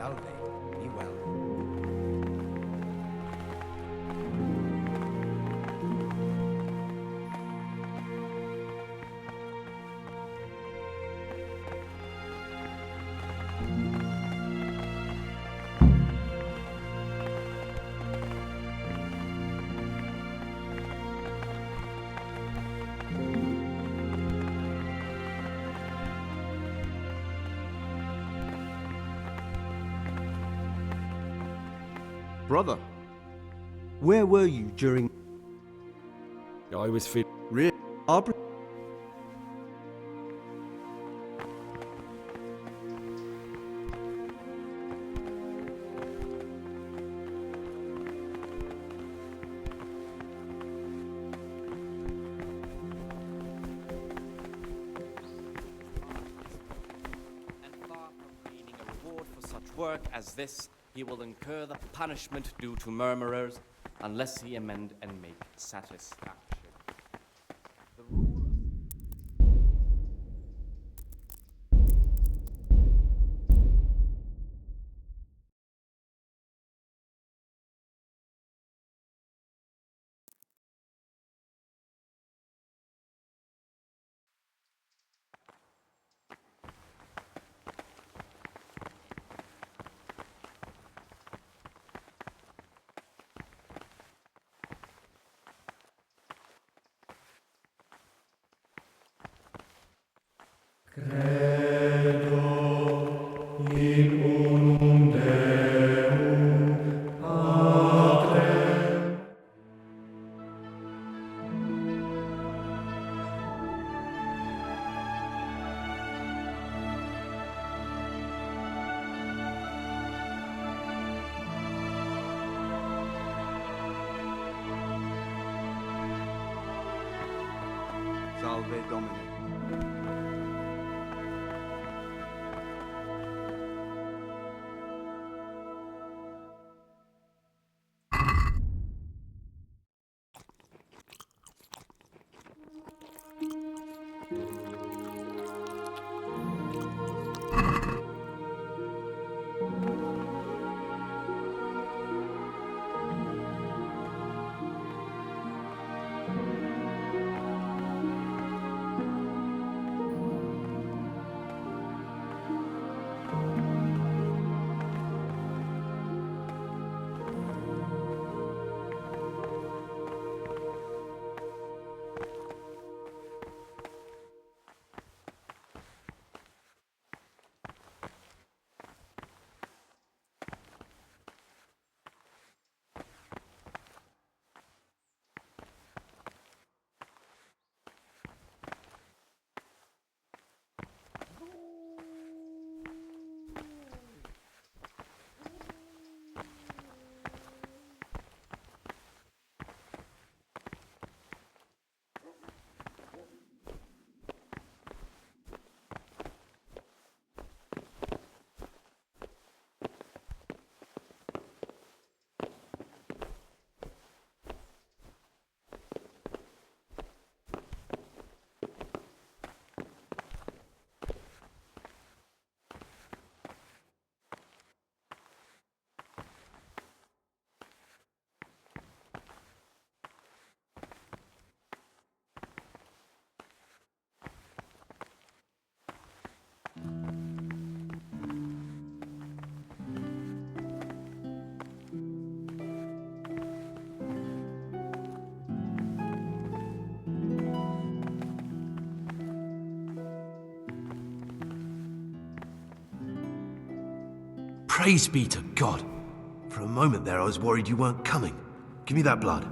Salve, be well. Brother, where were you during... I was fit. Really? And far from gaining a reward for such work as this, he will incur the punishment due to murmurers, unless he amend and make satisfaction. The rule Salve Domine. Praise be to God. For a moment there I was worried you weren't coming. Give me that blood.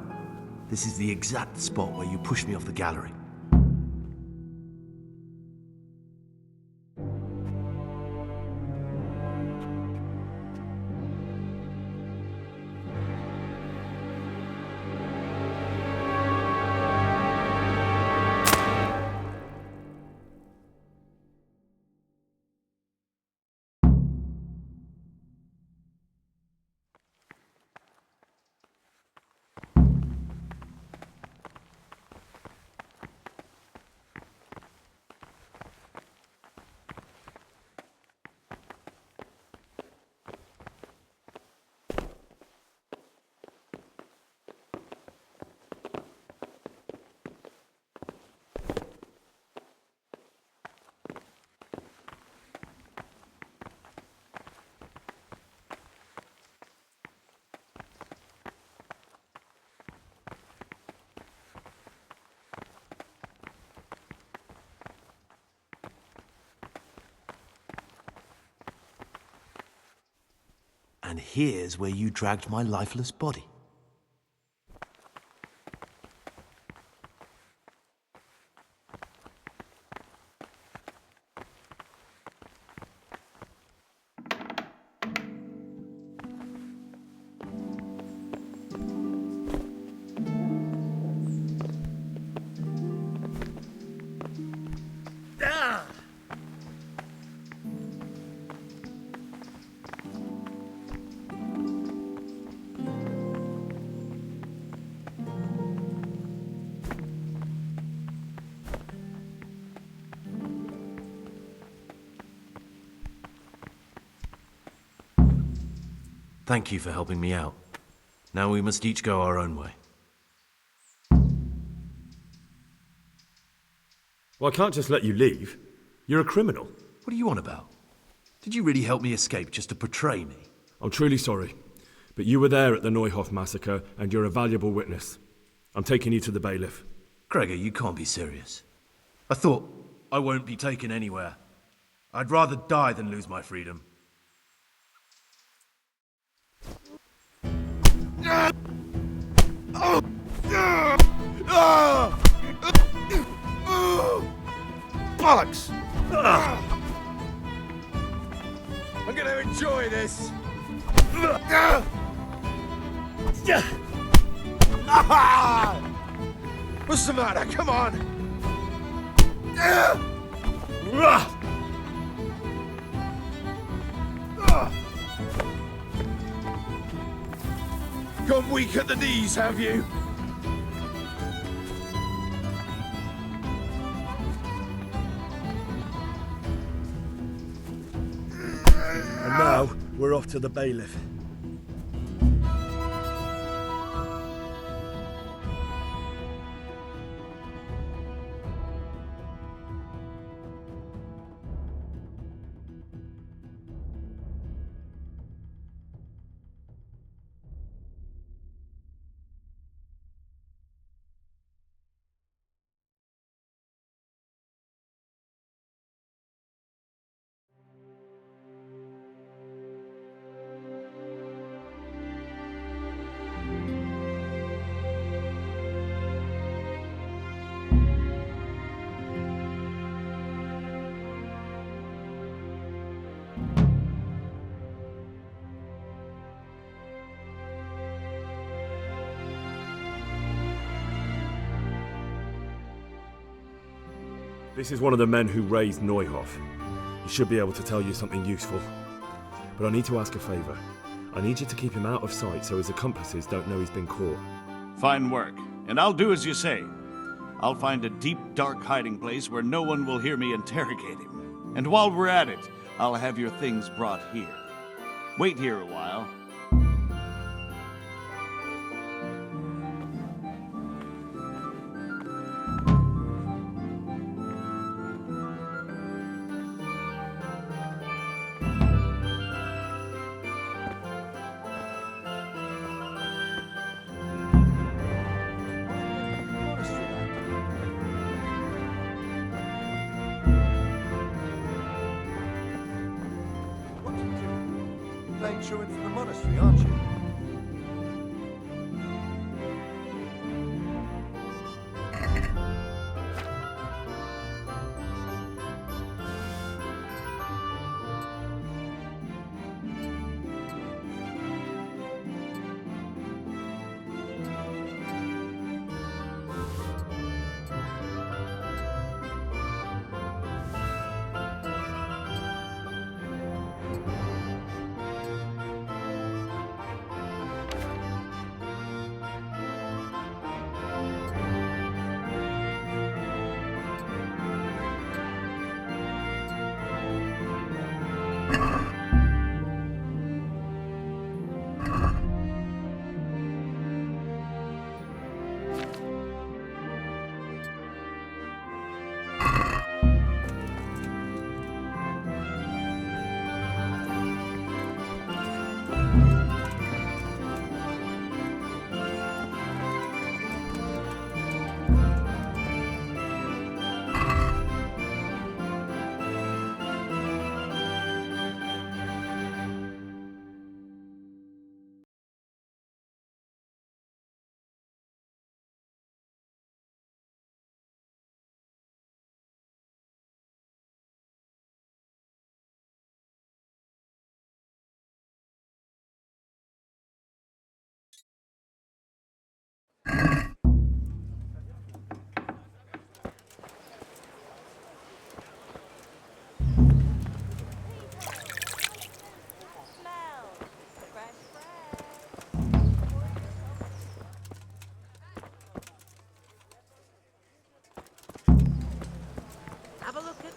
This is the exact spot where you pushed me off the gallery. And here's where you dragged my lifeless body. Thank you for helping me out. Now we must each go our own way. Well, I can't just let you leave. You're a criminal. What are you on about? Did you really help me escape just to betray me? I'm truly sorry, but you were there at the Neuhoff massacre, and you're a valuable witness. I'm taking you to the bailiff. Gregor, you can't be serious. I thought I won't be taken anywhere. I'd rather die than lose my freedom. Bollocks! I'm gonna enjoy this. What's the matter? Come on! Gone weak at the knees, have you? And now, we're off to the bailiff. This is one of the men who raised Neuhoff. He should be able to tell you something useful. But I need to ask a favor. I need you to keep him out of sight so his accomplices don't know he's been caught. Fine work, and I'll do as you say. I'll find a deep, dark hiding place where no one will hear me interrogate him. And while we're at it, I'll have your things brought here. Wait here a while. Playing truant for the monastery, aren't you?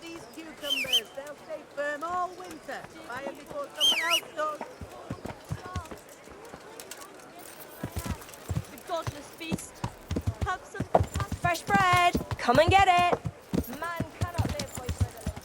these cucumbers. They'll stay firm all winter. Buy them before someone else does. The godless beast. Have some fresh bread. Come and get it. Man cannot live by bread alone.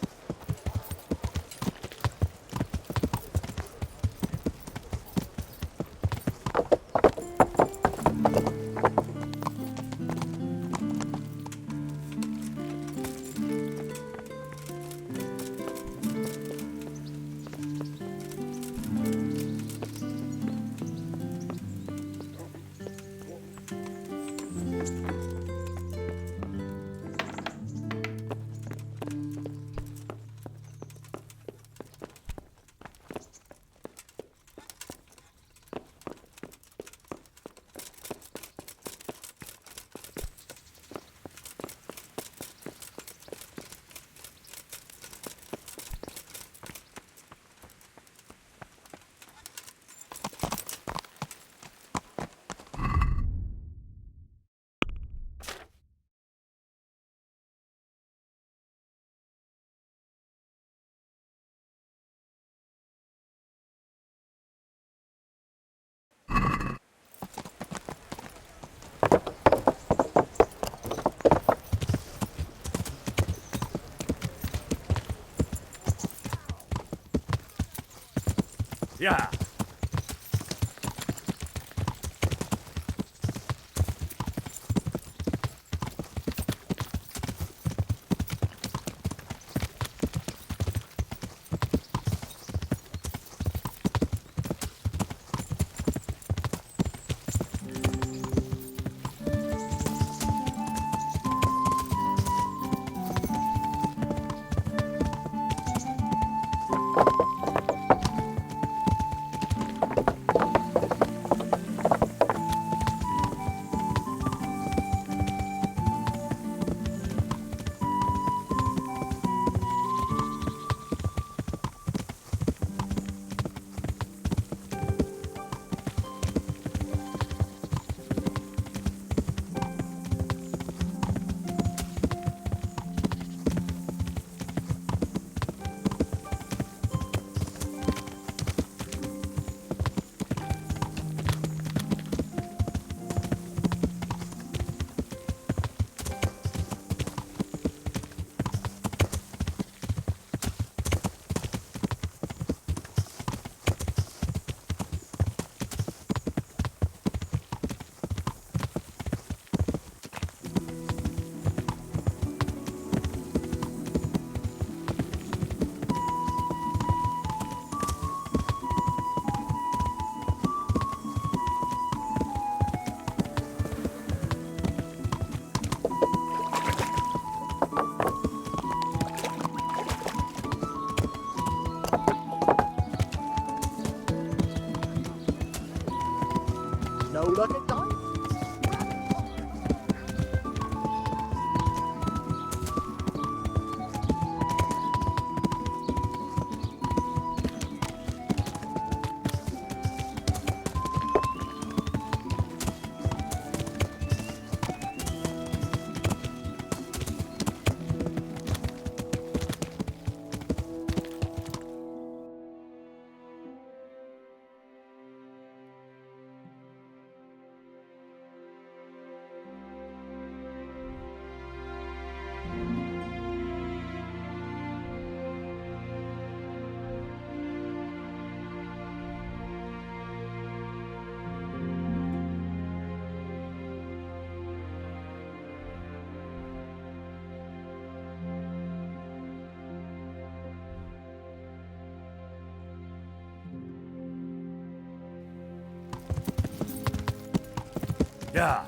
Yeah. No luck at dice? Yeah.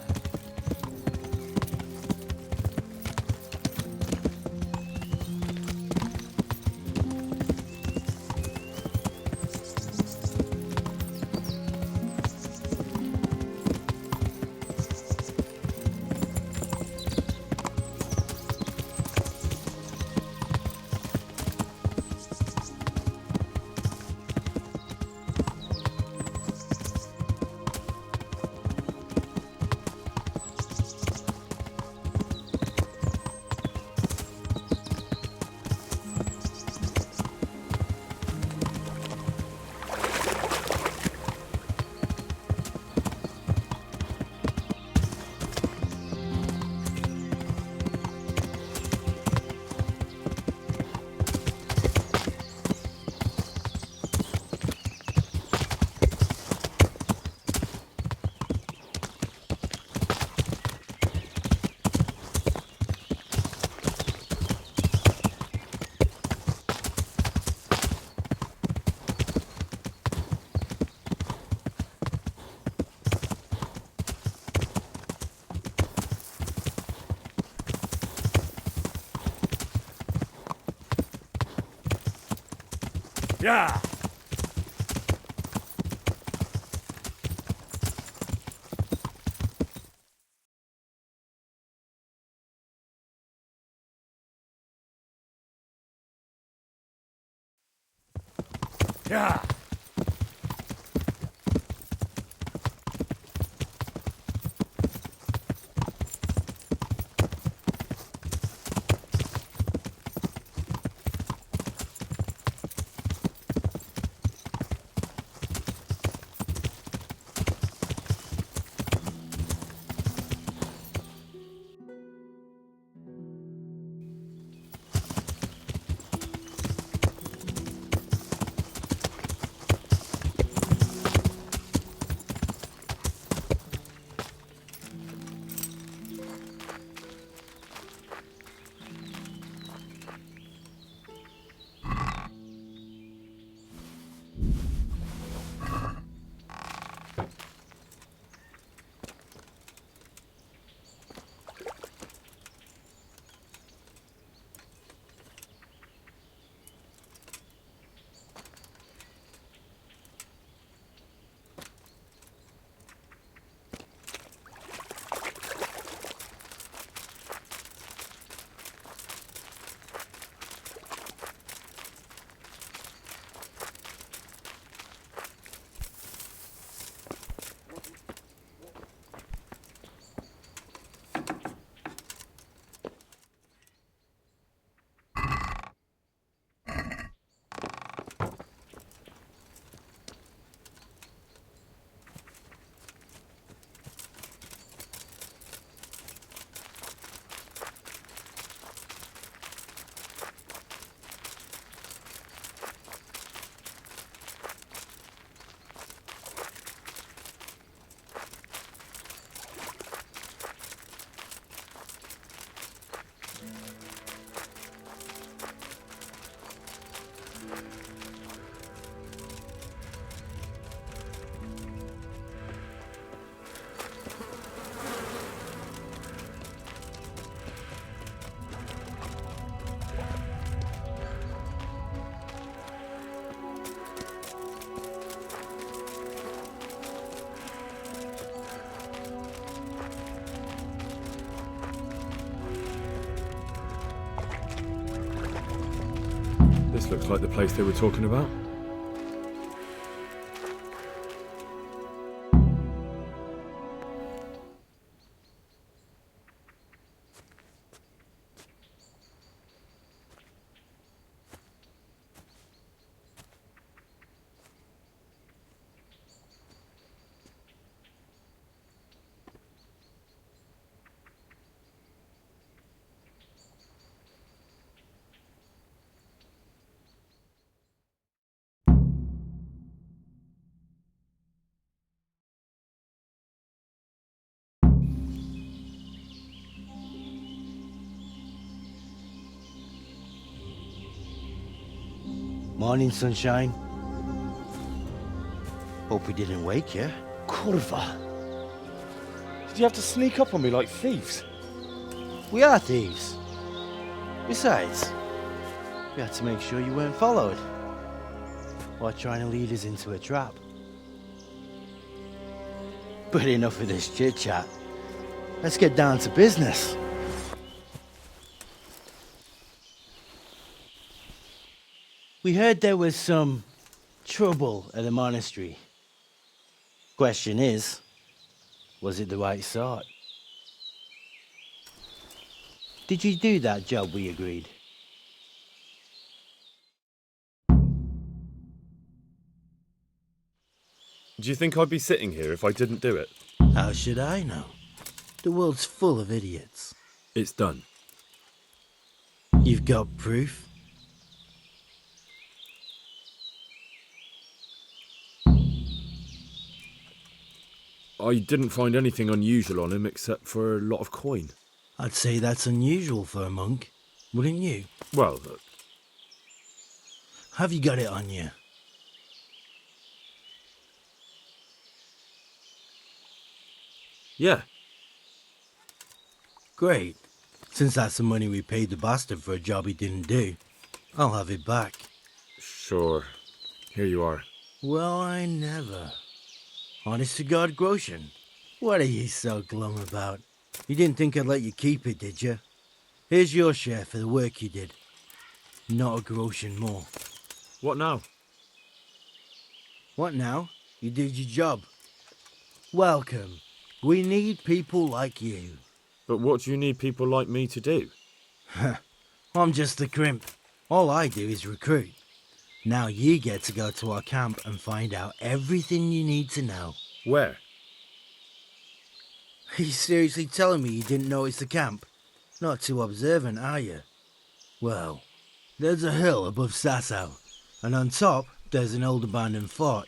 Yeah! Yeah! This looks like the place they were talking about. Morning, sunshine. Hope we didn't wake you. Kurva! Did you have to sneak up on me like thieves? We are thieves. Besides, we had to make sure you weren't followed or trying to lead us into a trap. But enough of this chit-chat. Let's get down to business. We heard there was some trouble at the monastery. Question is, was it the right sort? Did you do that job we agreed? Do you think I'd be sitting here if I didn't do it? How should I know? The world's full of idiots. It's done. You've got proof? I didn't find anything unusual on him except for a lot of coin. I'd say that's unusual for a monk, wouldn't you? Well, Have you got it on you? yeah. Great. Since that's the money we paid the bastard for a job he didn't do, I'll have it back. Sure. Here you are. Well, I never. Honest to God, Groshen, what are you so glum about? You didn't think I'd let you keep it, did you? Here's your share for the work you did. Not a Groshen more. What now? What now? You did your job. Welcome. We need people like you. But what do you need people like me to do? I'm just the crimp. All I do is recruit. Now you get to go to our camp and find out everything you need to know. Where? Are you seriously telling me you didn't notice the camp? Not too observant, are you? Well, there's a hill above Sasau, and on top there's an old abandoned fort.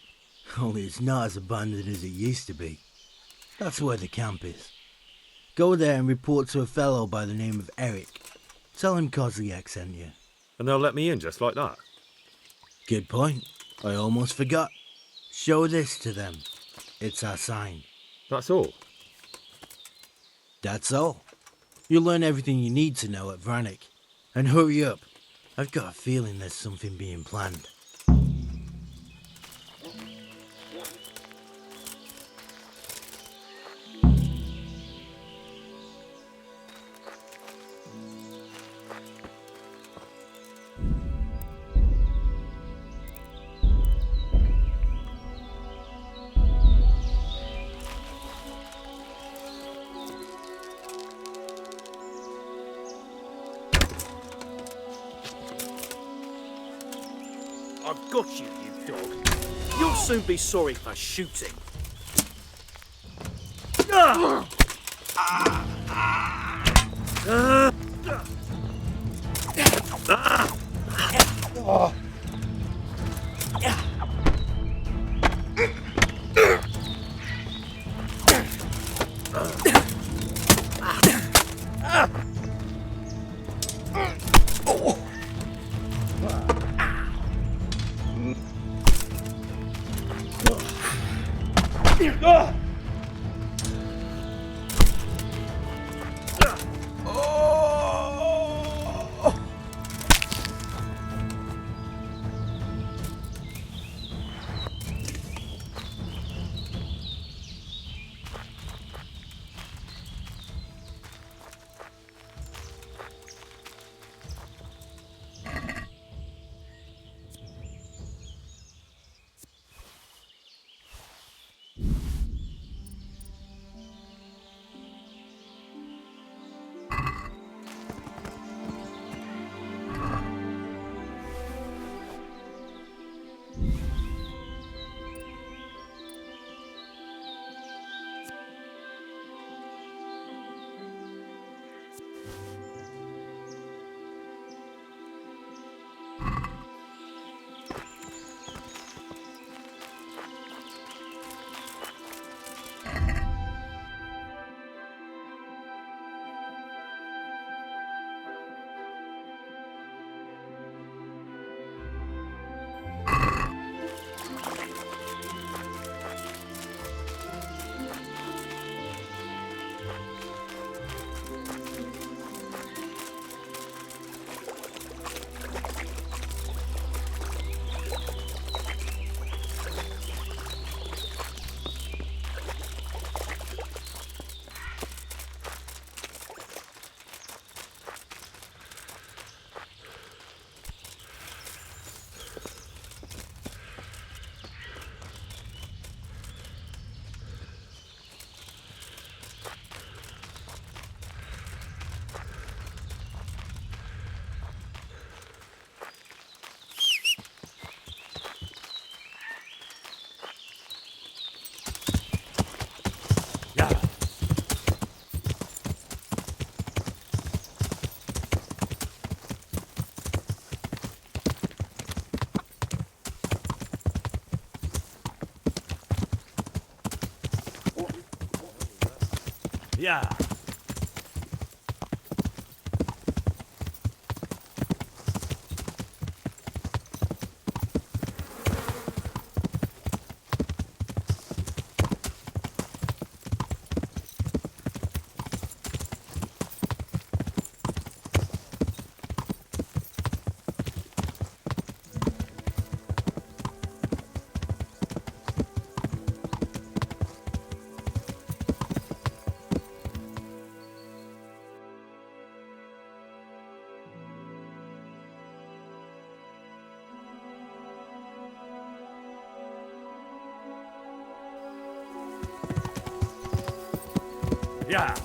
Only it's not as abandoned as it used to be. That's where the camp is. Go there and report to a fellow by the name of Eric. Tell him Kozliak sent you. And they'll let me in just like that? Good point. I almost forgot. Show this to them. It's our sign. That's all? That's all. You'll learn everything you need to know at Vranik. And hurry up. I've got a feeling there's something being planned. I've got you, you dog. You'll soon be sorry for shooting. Yeah. Yeah.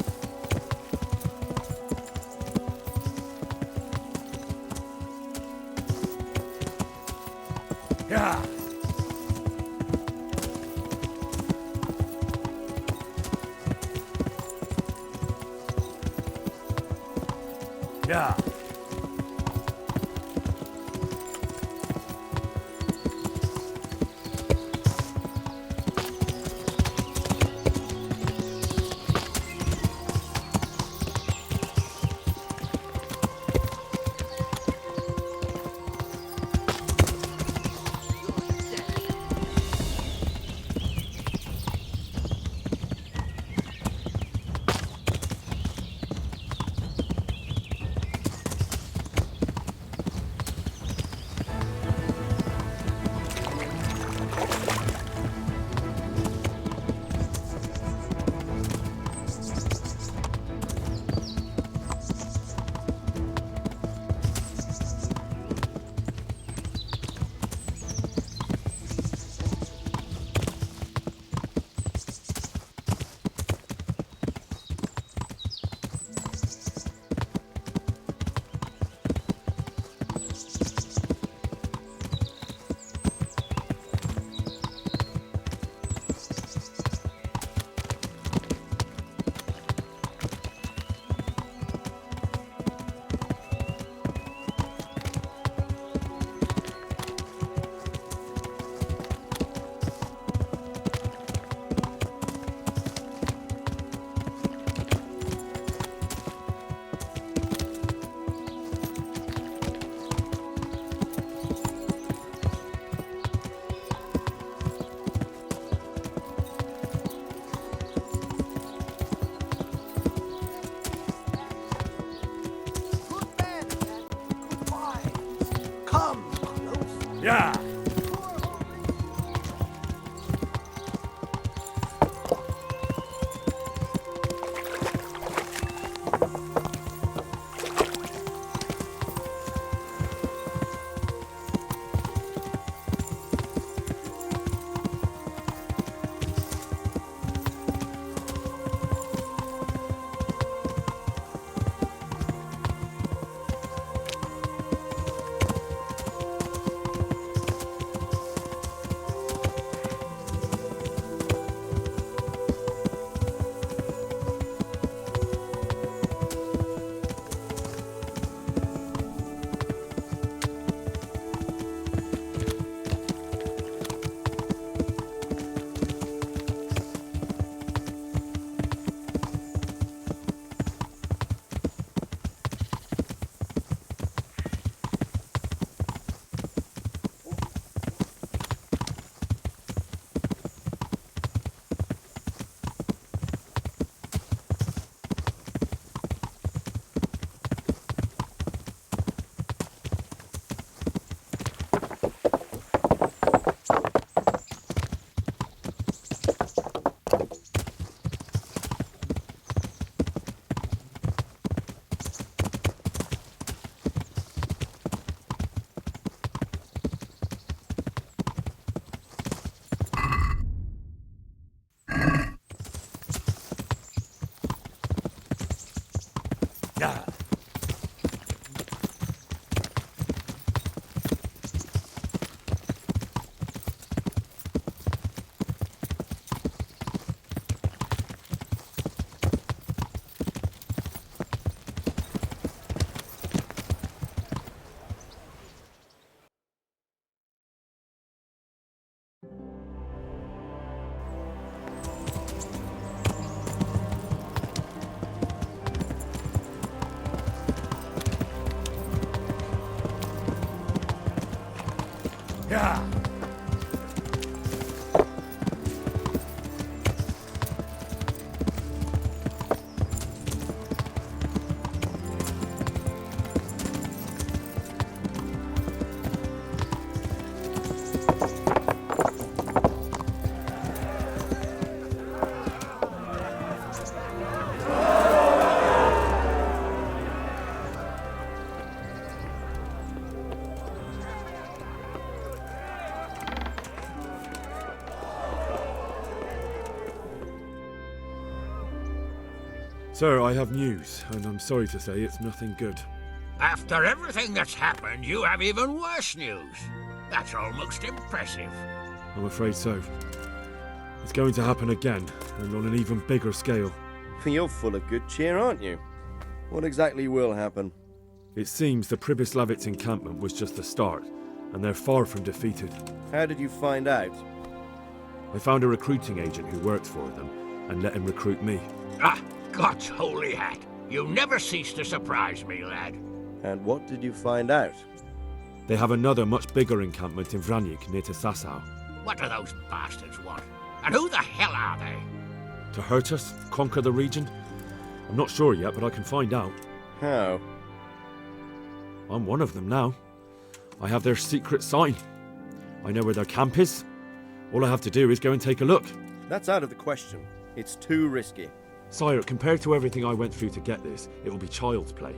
Yeah. Yeah. Yeah. Yeah. Yeah. Sir, I have news, and I'm sorry to say it's nothing good. After everything that's happened, you have even worse news. That's almost impressive. I'm afraid so. It's going to happen again, and on an even bigger scale. You're full of good cheer, aren't you? What exactly will happen? It seems the Pribyslavitz encampment was just the start, and they're far from defeated. How did you find out? I found a recruiting agent who worked for them, and let him recruit me. Ah, God's holy hat. You never cease to surprise me, lad. And what did you find out? They have another much bigger encampment in Vranyk near to Sasau. What do those bastards want? And who the hell are they? To hurt us? Conquer the region? I'm not sure yet, but I can find out. How? I'm one of them now. I have their secret sign. I know where their camp is. All I have to do is go and take a look. That's out of the question. It's too risky. Sire, compared to everything I went through to get this, it will be child's play.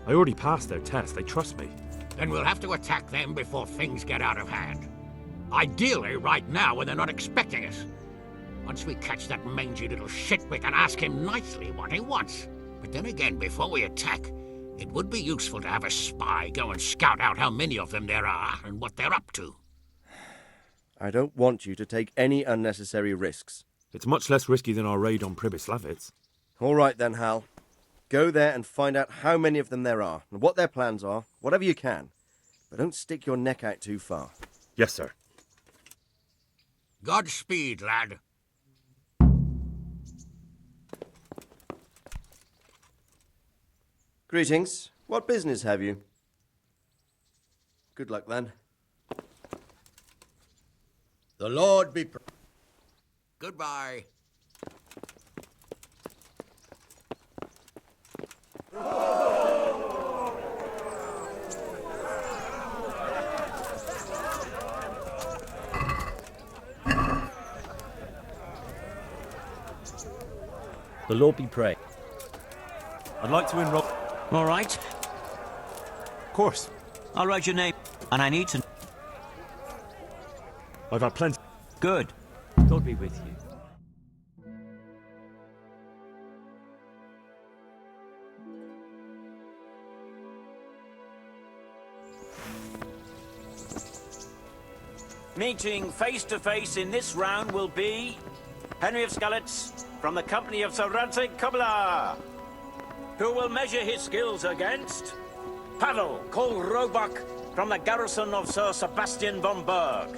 I already passed their test. They trust me. Then we'll have to attack them before things get out of hand. Ideally, right now, when they're not expecting us. Once we catch that mangy little shit, we can ask him nicely what he wants. But then again, before we attack, it would be useful to have a spy go and scout out how many of them there are and what they're up to. I don't want you to take any unnecessary risks. It's much less risky than our raid on Pribyslavitz. All right then, Hal. Go there and find out how many of them there are, and what their plans are, whatever you can. But don't stick your neck out too far. Yes, sir. Godspeed, lad. Greetings. What business have you? Good luck then. The Lord be Goodbye. The Lord be praised. I'd like to enroll... All right. Of course. I'll write your name, and I need to... I've had plenty... Good. God be with you. Meeting face to face in this round will be Henry of Skalitz from the company of Sir Ranzig Kobla, who will measure his skills against Pavel called Roebuck from the garrison of Sir Sebastian von Berg.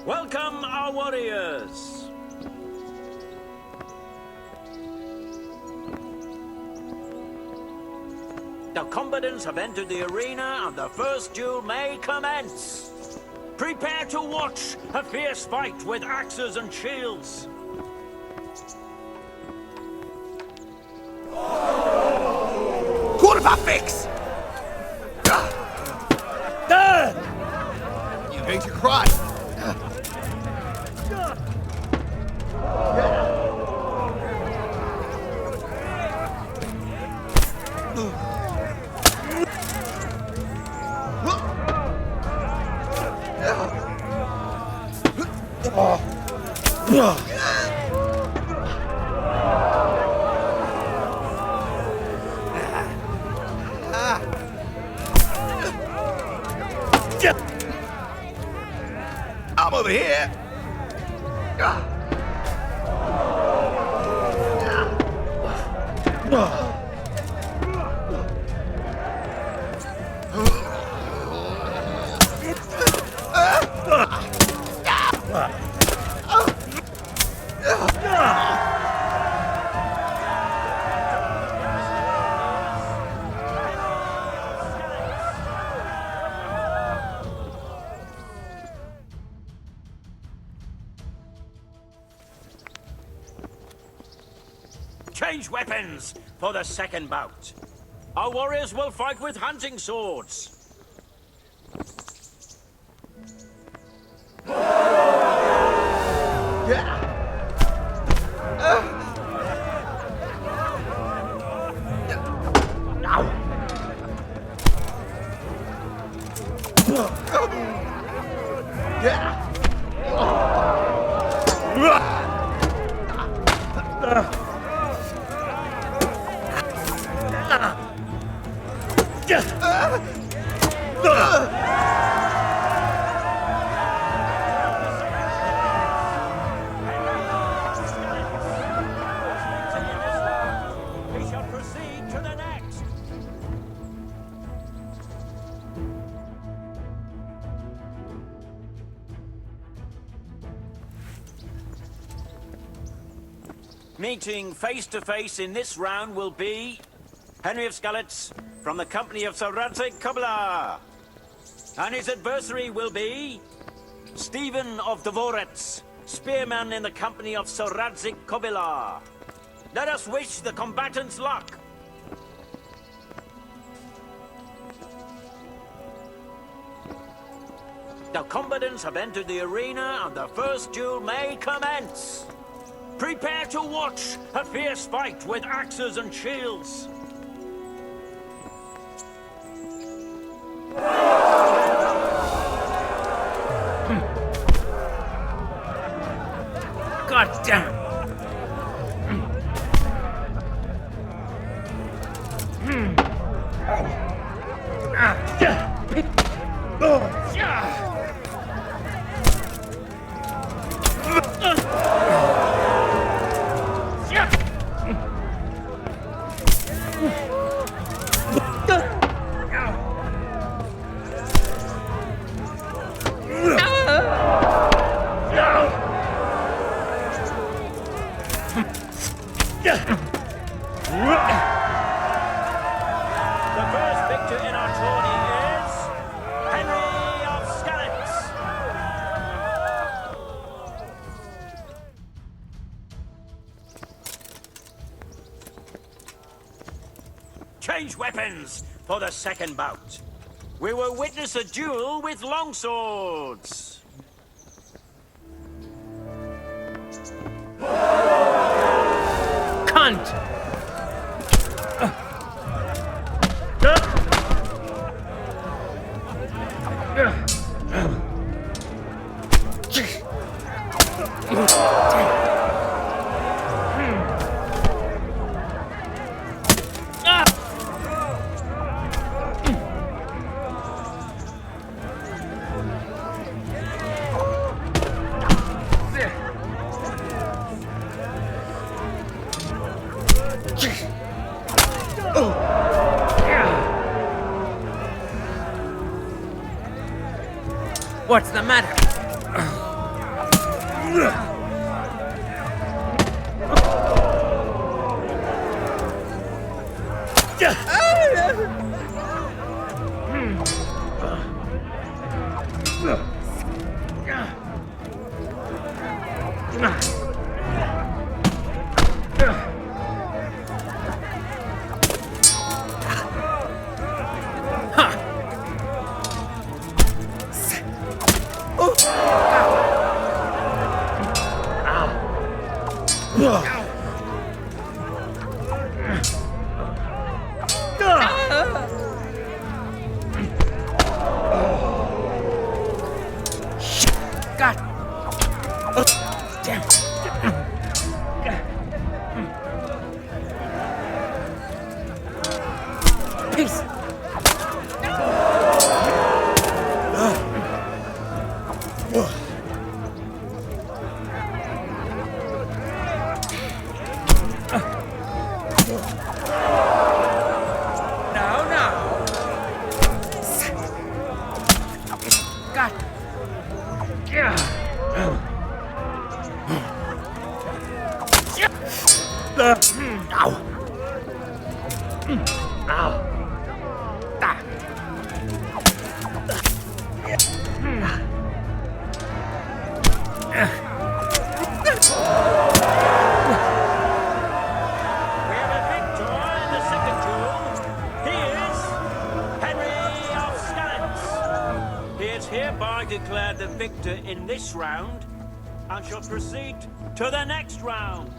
Welcome, our warriors! The combatants have entered the arena and the first duel may commence. Prepare to watch a fierce fight with axes and shields. Kurva fix! You're going to cry. I'm over here. Change weapons for the second bout. Our warriors will fight with hunting swords. We shall proceed to the next. Meeting face to face in this round will be Henry of Skalitz from the company of Sir Radzig Kobyla. And his adversary will be Stephen of Deliverance, spearman in the company of Sir Radzig Kobyla. Let us wish the combatants luck. The combatants have entered the arena and the first duel may commence. Prepare to watch a fierce fight with axes and shields. God damn! The first victor in our tourney is Henry of Skalitz. Change weapons for the second bout. We will witness a duel with longswords. Cunt! What's the matter? God damn. Peace. Declared the victor in this round and shall proceed to the next round.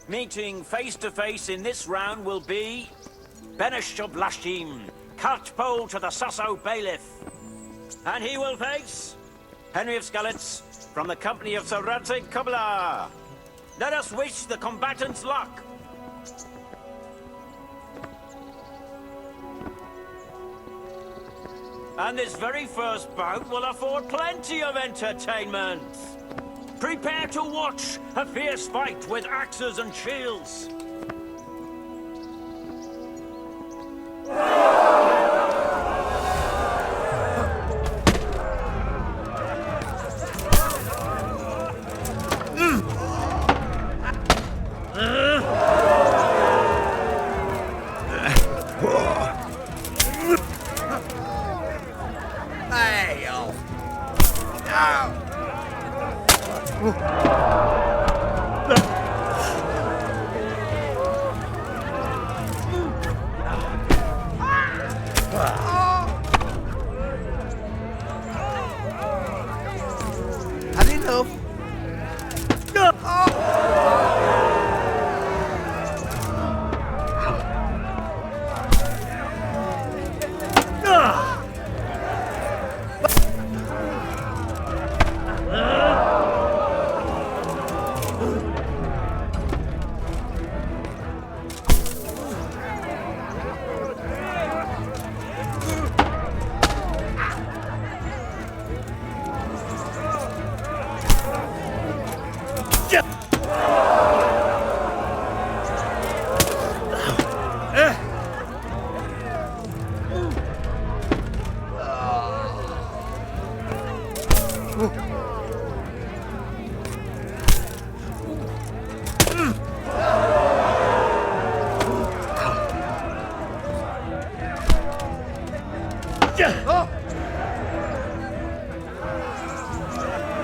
Meeting face to face in this round will be Benish of Lashim, cartpole to the Sasso bailiff. And he will face Henry of Skalitz, from the company of Sir Radzig Kobyla. Let us wish the combatants luck. And this very first bout will afford plenty of entertainment. Prepare to watch a fierce fight with axes and shields. Had enough.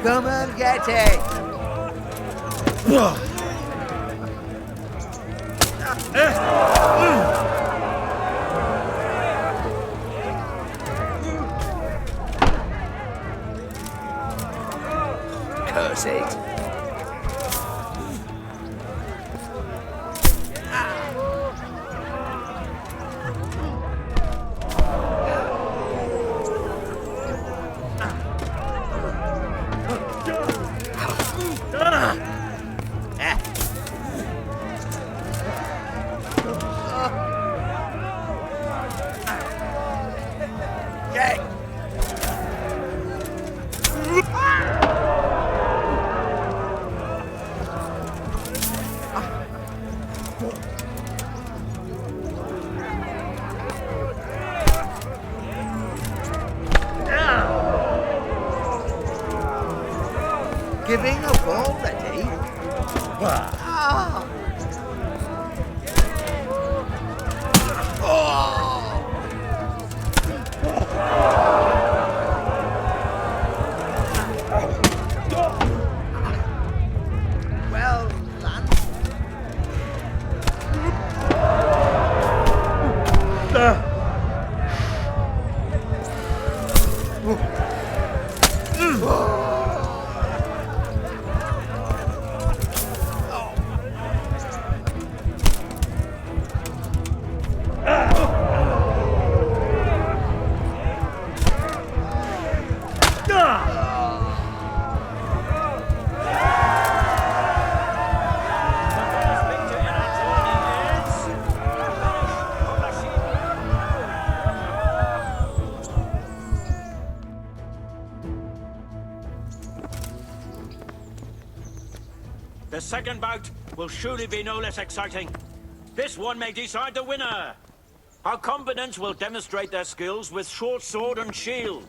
Come and get it! Curse it. Giving up already? Ah. Well done. The second bout will surely be no less exciting. This one may decide the winner. Our combatants will demonstrate their skills with short sword and shield.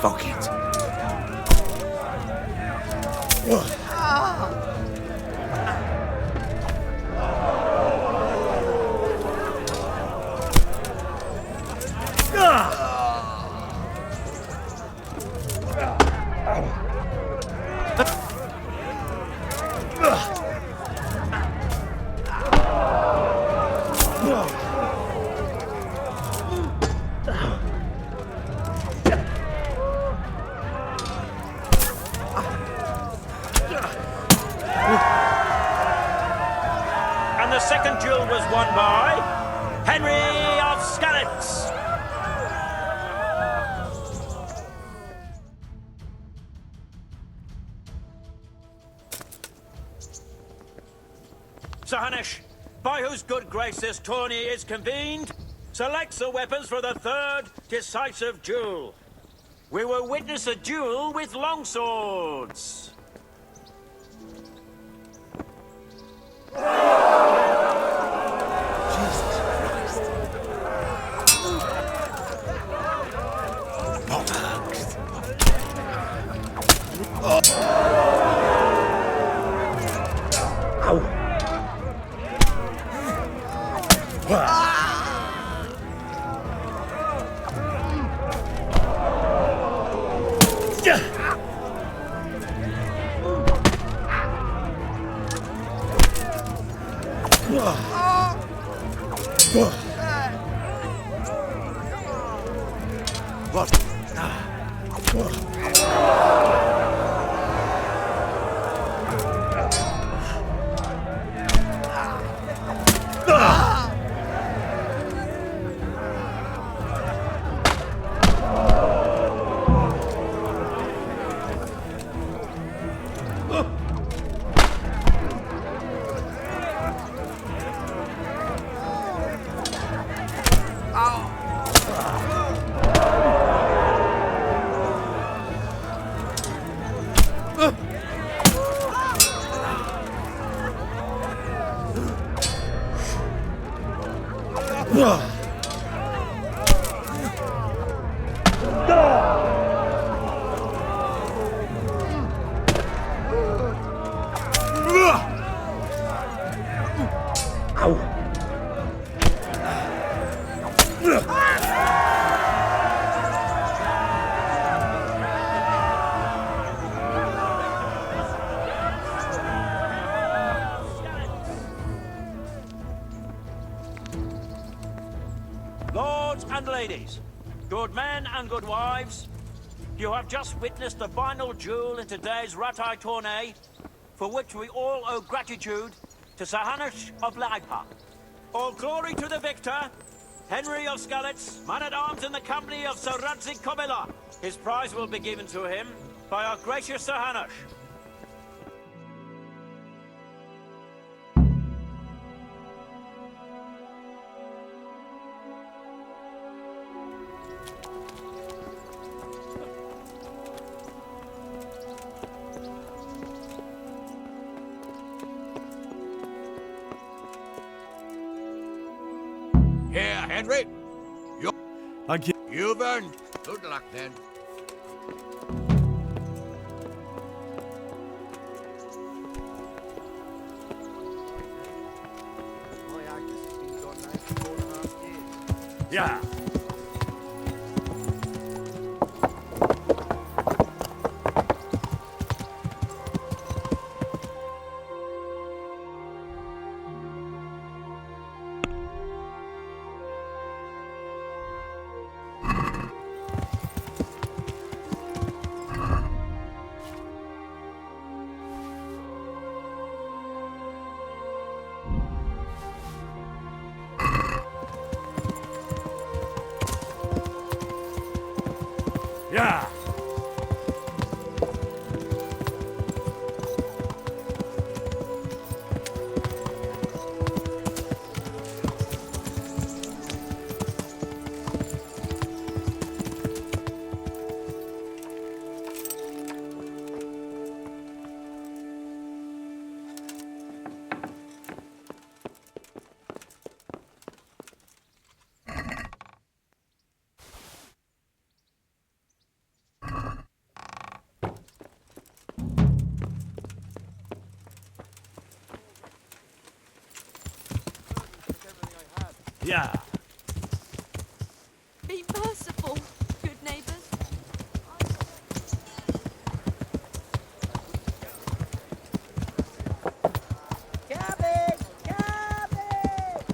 Fuck it. And the second duel was won by Henry of Skalitz. Sir Hanush, by whose good grace this tourney is convened, selects the weapons for the third decisive duel. We will witness a duel with longswords. Lords and ladies, good men and good wives, you have just witnessed the final duel in today's Ratai tourney, for which we all owe gratitude to Sir Hanush of Laipa. All glory to the victor, Henry of Skalitz, man-at-arms in the company of Sir Radzik Kobila. His prize will be given to him by our gracious Sir Hanush. Here, Henry. Thank you. You've earned. Good luck, then. Yeah. Yeah. Yeah. Be merciful, good neighbours. Cabbage! Cabbage!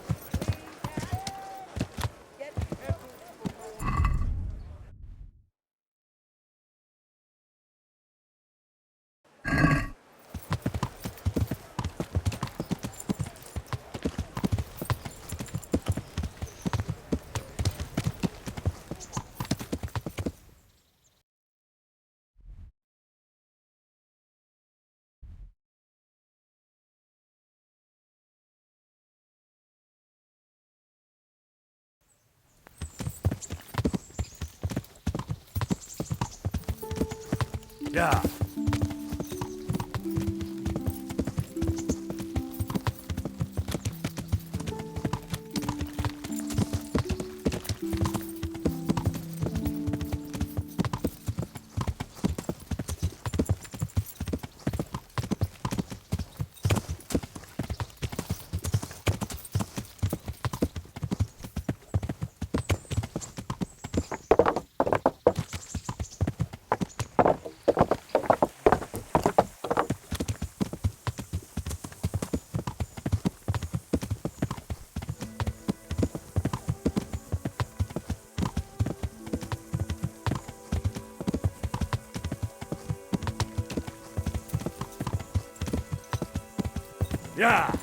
Yeah. Yeah.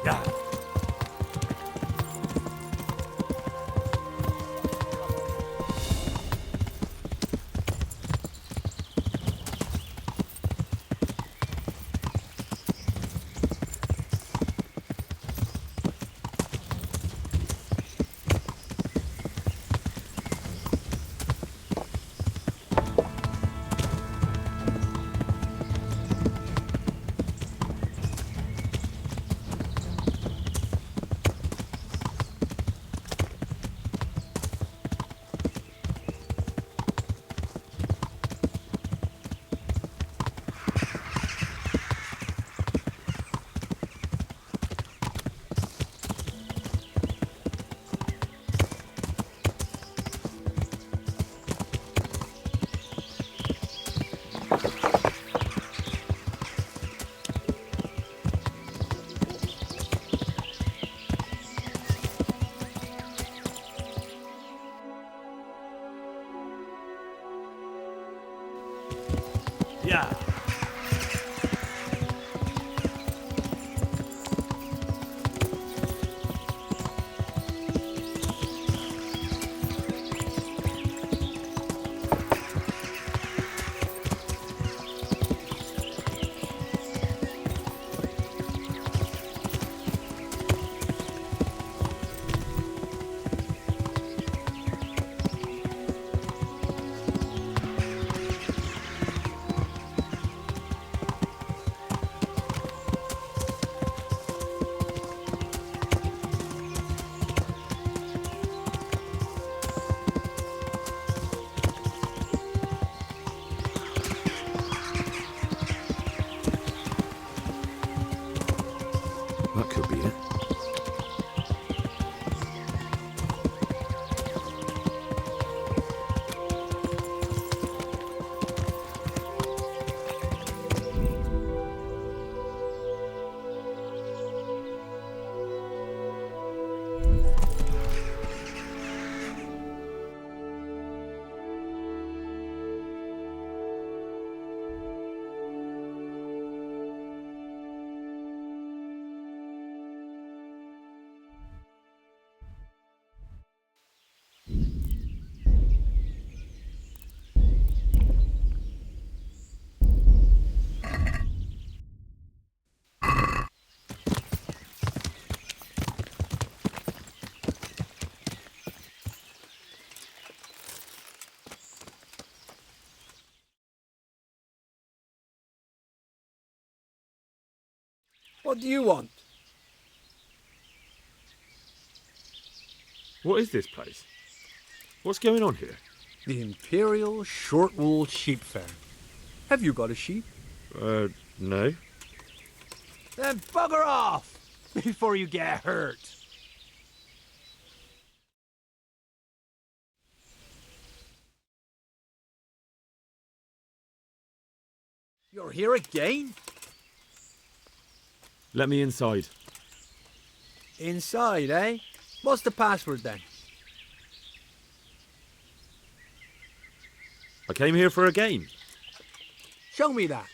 Yeah. Yeah. That could be it. What do you want? What is this place? What's going on here? The Imperial Short Wool Sheep Fair. Have you got a sheep? No. Then bugger off before you get hurt. You're here again? Let me inside. Inside, eh? What's the password then? I came here for a game. Show me that.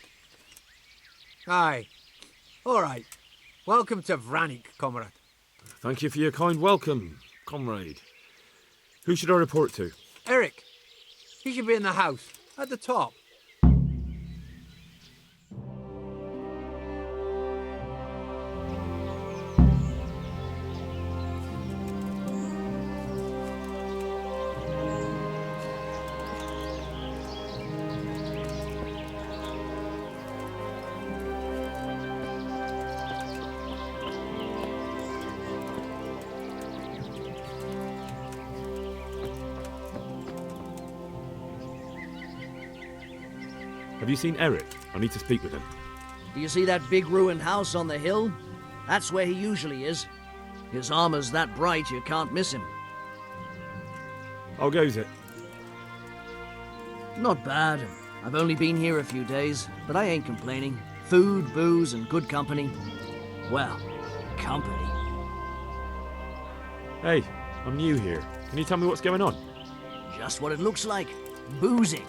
Aye. All right. Welcome to Vranik, comrade. Thank you for your kind welcome, comrade. Who should I report to? Eric. He should be in the house, at the top. Have you seen Eric? I need to speak with him. Do you see that big ruined house on the hill? That's where he usually is. His armor's that bright you can't miss him. How goes it? Not bad. I've only been here a few days, but I ain't complaining. Food, booze, and good company. Well, company. Hey, I'm new here. Can you tell me what's going on? Just what it looks like. Boozing.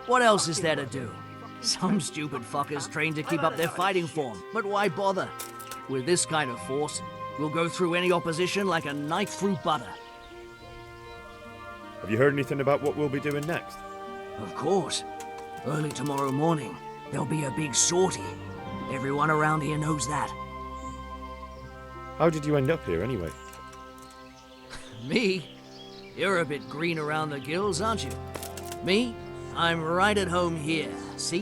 What else is there to do? Some stupid fuckers trained to keep up their fighting form, but why bother? With this kind of force, we'll go through any opposition like a knife through butter. Have you heard anything about what we'll be doing next? Of course. Early tomorrow morning, there'll be a big sortie. Everyone around here knows that. How did you end up here anyway? Me? You're a bit green around the gills, aren't you? Me? I'm right at home here, see?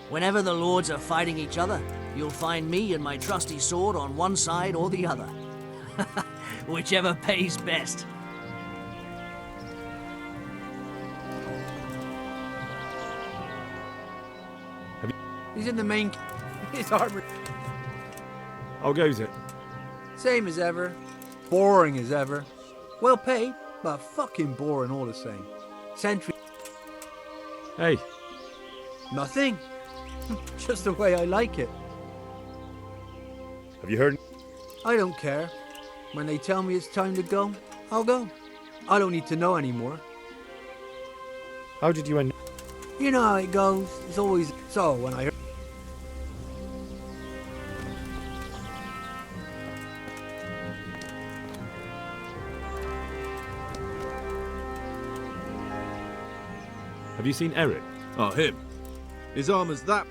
Whenever the lords are fighting each other, you'll find me and my trusty sword on one side or the other. Whichever pays best. He's in the main... His armor... How goes it? Same as ever. Boring as ever. Well paid, but fucking boring all the same. Sentry... Hey. Nothing. Just the way I like it. Have you heard? I don't care. When they tell me it's time to go, I'll go. I don't need to know anymore. How did you end? You know how it goes. It's always so when I heard... Have you seen Eric? Oh, him. His armor's that...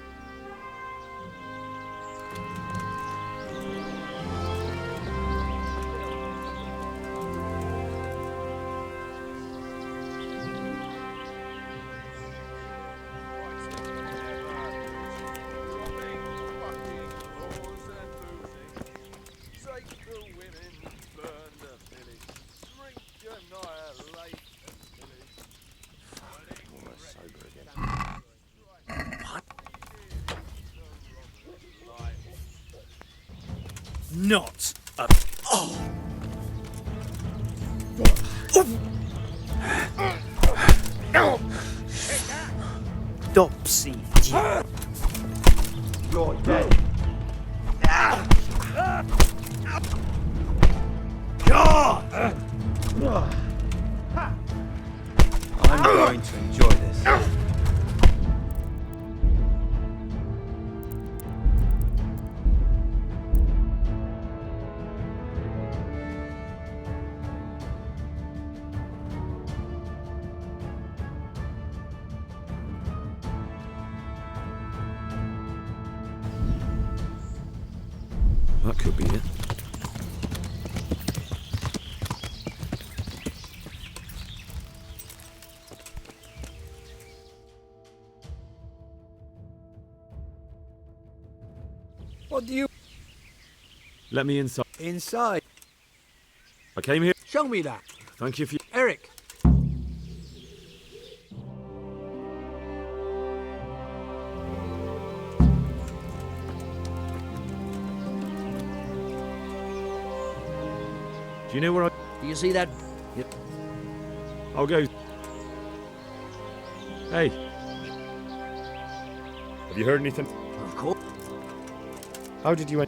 Not a... Oh! Dopsy. You're dead. God! I'm going to enjoy this. That could be it. What do you... Let me inside. Inside. I came here. Show me that. Thank you for... Eric. Do you know where I... Do you see that? Yep. I'll go... Hey. Have you heard anything? Of course. How did you...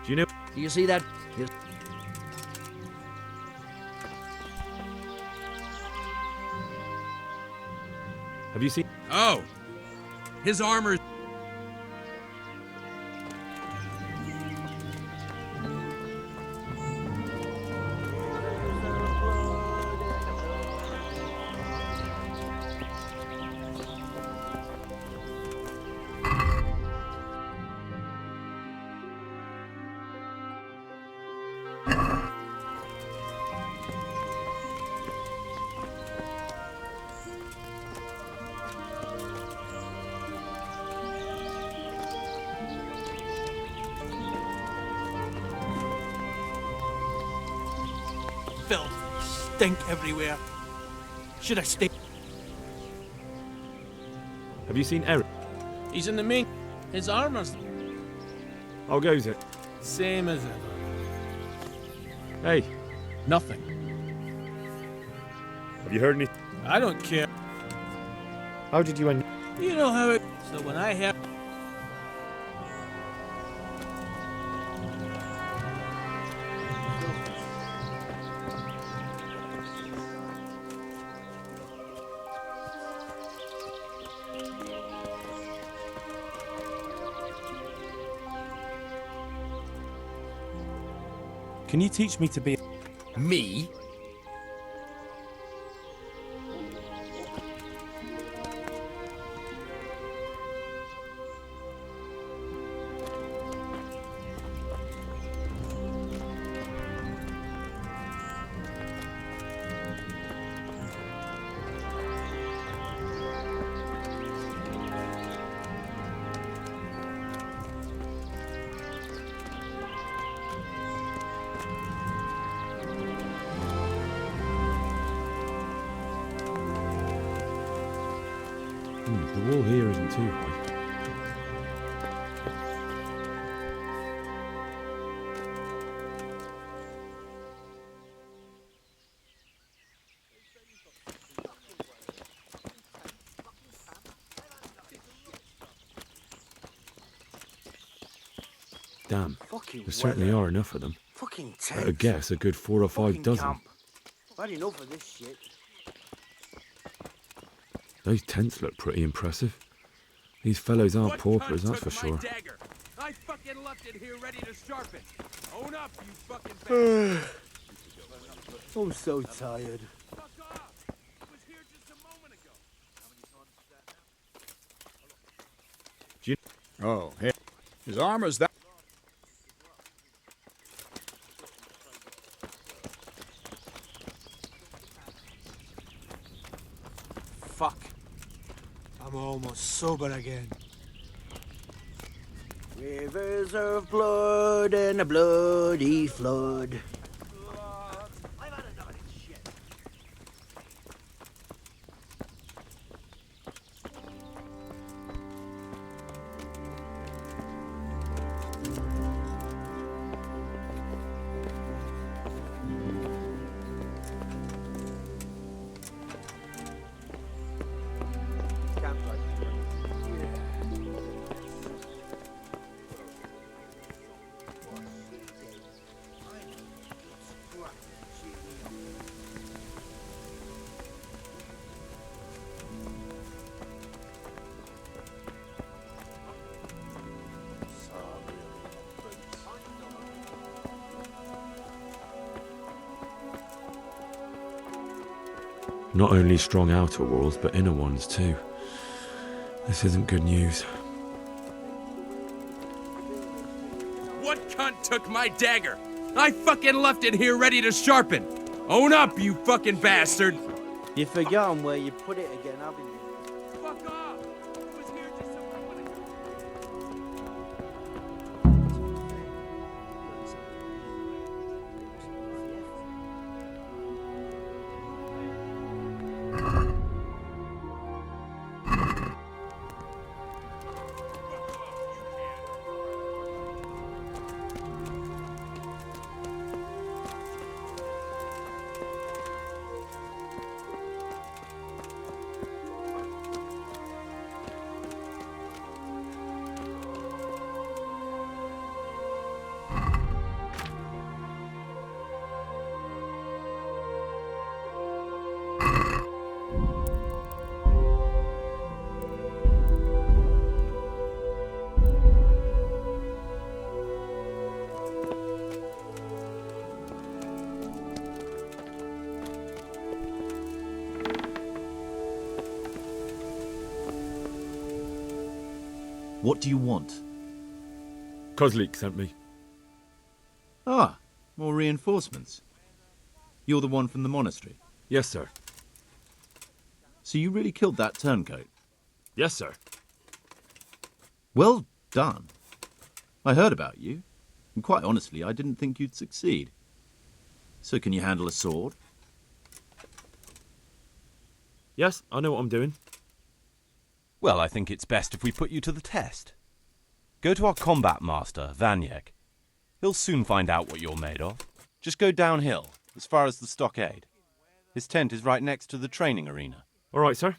Do you know... Do you see that? Yes. Have you seen... Oh! His armor... Filth, stink everywhere. Should I stay? Have you seen Eric? He's in the main. His armor's How goes it? same as ever. Hey. Nothing. Have you heard anything? I don't care. How did you end... You know how it. So when I have. Can you teach me to be... Me? The wall here isn't too high. Damn, there certainly are enough of them. Fucking At a tent. guess, a good 4 or 5 Fucking dozen. camp. Had enough of this shit. Those tents look pretty impressive. These fellows aren't paupers, that's for sure. Dagger. I fucking left it here ready to sharpen. Own up, you fucking bastard. I'm so tired. Fuck off. It was here just a moment ago. Do you... Oh, hey. His armor's that. Fuck. I'm almost sober again. Rivers of blood and a bloody flood. I've had enough of this shit. Not only strong outer walls, but inner ones too. This isn't good news. What cunt took my dagger? I fucking left it here ready to sharpen. Own up, you fucking bastard. You've forgotten where you put it again, haven't you? Fuck off! I was here just so I wanted to... What do you want? Kozlik sent me. Ah, more reinforcements. You're the one from the monastery? Yes, sir. So you really killed that turncoat? Yes, sir. Well done. I heard about you, and quite honestly, I didn't think you'd succeed. So can you handle a sword? Yes, I know what I'm doing. Well, I think it's best if we put you to the test. Go to our combat master, Vanyek. He'll soon find out what you're made of. Just go downhill, as far as the stockade. His tent is right next to the training arena. All right, sir.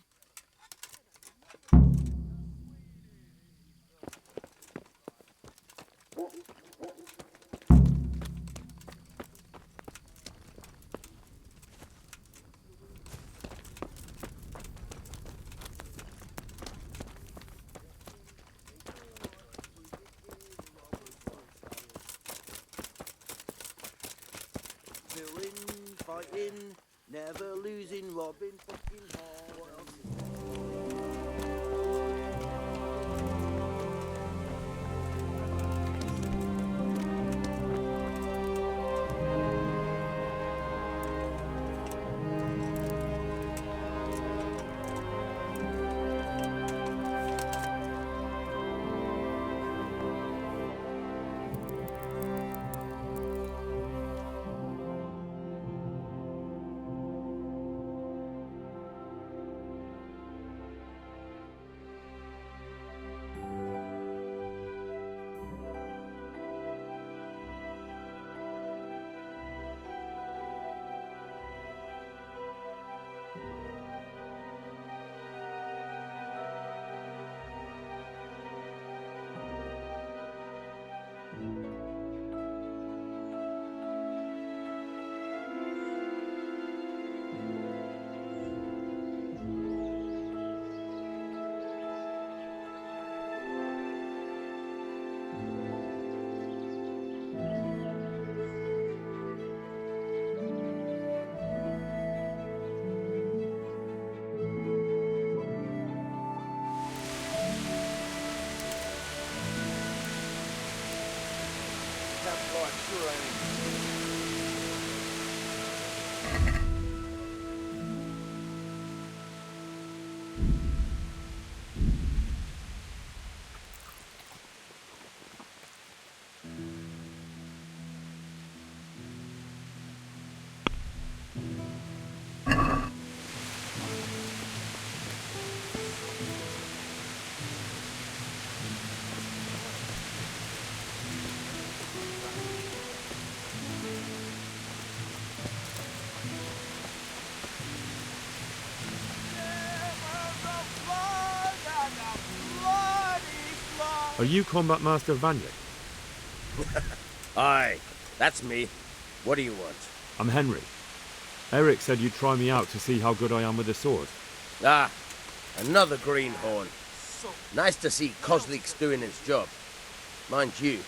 Fighting, never losing, robbing, fucking hard. What else is there? Are you Combat Master Vanyek? Aye, that's me. What do you want? I'm Henry. Eric said you'd try me out to see how good I am with a sword. Ah, another greenhorn. Nice to see Kozlik's doing his job. Mind you,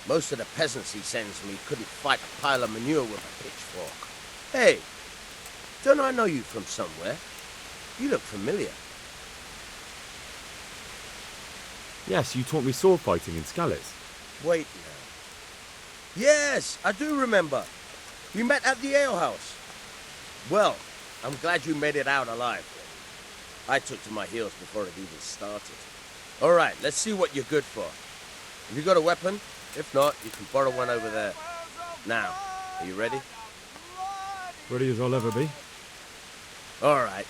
most of the peasants he sends me couldn't fight a pile of manure with a pitchfork. Hey, don't I know you from somewhere? You look familiar. Yes, you taught me sword fighting in Skalitz. Wait now. Yes, I do remember. We met at the alehouse. Well, I'm glad you made it out alive. I took to my heels before it even started. All right, let's see what you're good for. Have you got a weapon? If not, you can borrow one over there. Now, are you ready? Ready as I'll ever be. All right,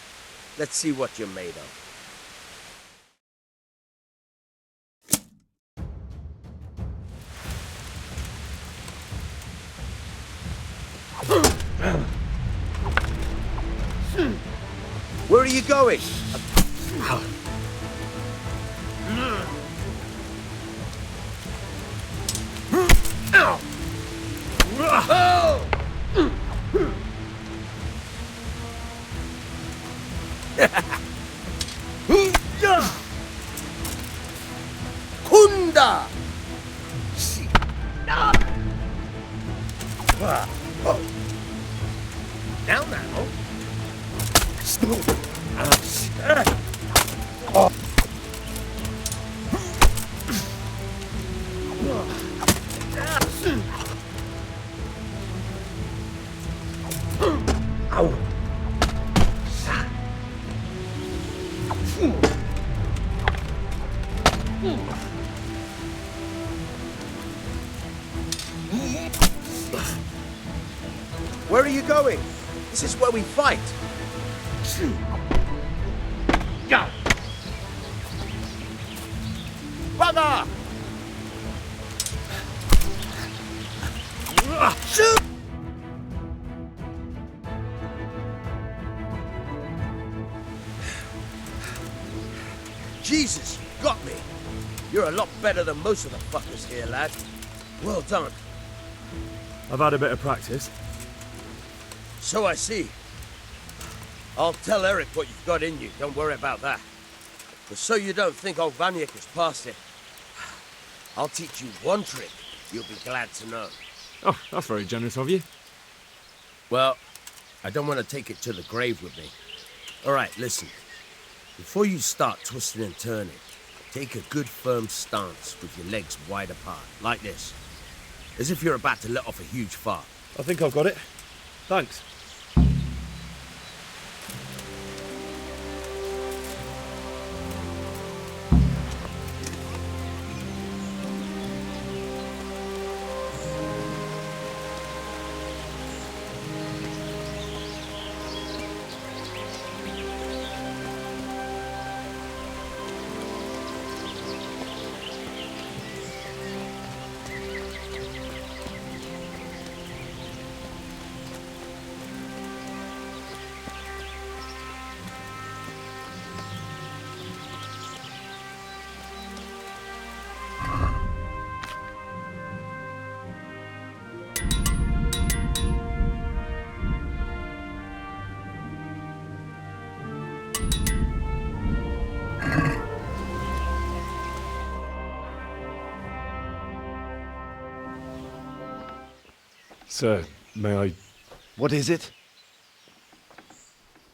let's see what you're made of. Where are you going? Kunda! Now. Where are you going? This is where we fight. Go! Bugger! Shoot! Jesus, you got me. You're a lot better than most of the fuckers here, lad. Well done. I've had a bit of practice. So I see. I'll tell Eric what you've got in you, don't worry about that. But so you don't think old Vanyek has passed it, I'll teach you one trick you'll be glad to know. Oh, that's very generous of you. Well, I don't want to take it to the grave with me. All right, listen. Before you start twisting and turning, take a good firm stance with your legs wide apart, like this. As if you're about to let off a huge fart. I think I've got it. Thanks. Sir, may I... What is it?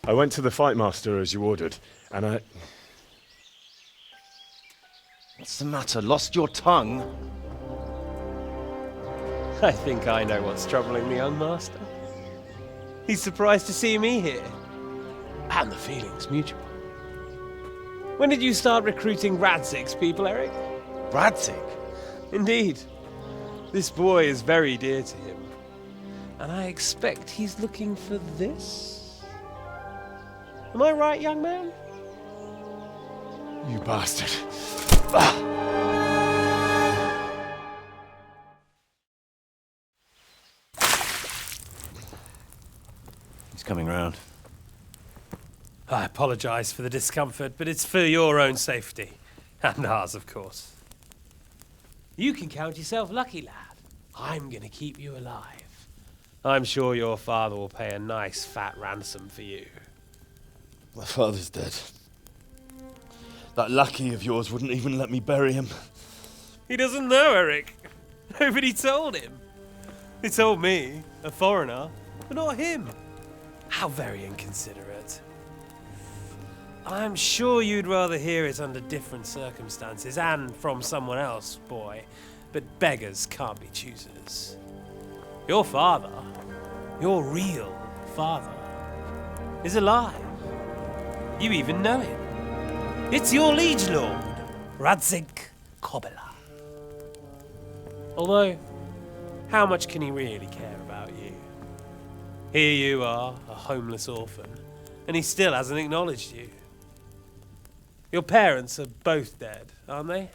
I went to the fight master as you ordered, and I... What's the matter? Lost your tongue? I think I know what's troubling the young master. He's surprised to see me here. And the feeling's mutual. When did you start recruiting Radzig's people, Eric? Radzig? Indeed. This boy is very dear to him. And I expect he's looking for this? Am I right, young man? You bastard. He's coming round. I apologize for the discomfort, but it's for your own safety. And ours, of course. You can count yourself lucky, lad. I'm gonna keep you alive. I'm sure your father will pay a nice fat ransom for you. My father's dead. That lackey of yours wouldn't even let me bury him. He doesn't know, Eric. Nobody told him. They told me, a foreigner, but not him. How very inconsiderate. I'm sure you'd rather hear it under different circumstances and from someone else, boy. But beggars can't be choosers. Your father, your real father, is alive. You even know him. It's your liege lord, Radzik Kobela. Although, how much can he really care about you? Here you are, a homeless orphan, and he still hasn't acknowledged you. Your parents are both dead, aren't they?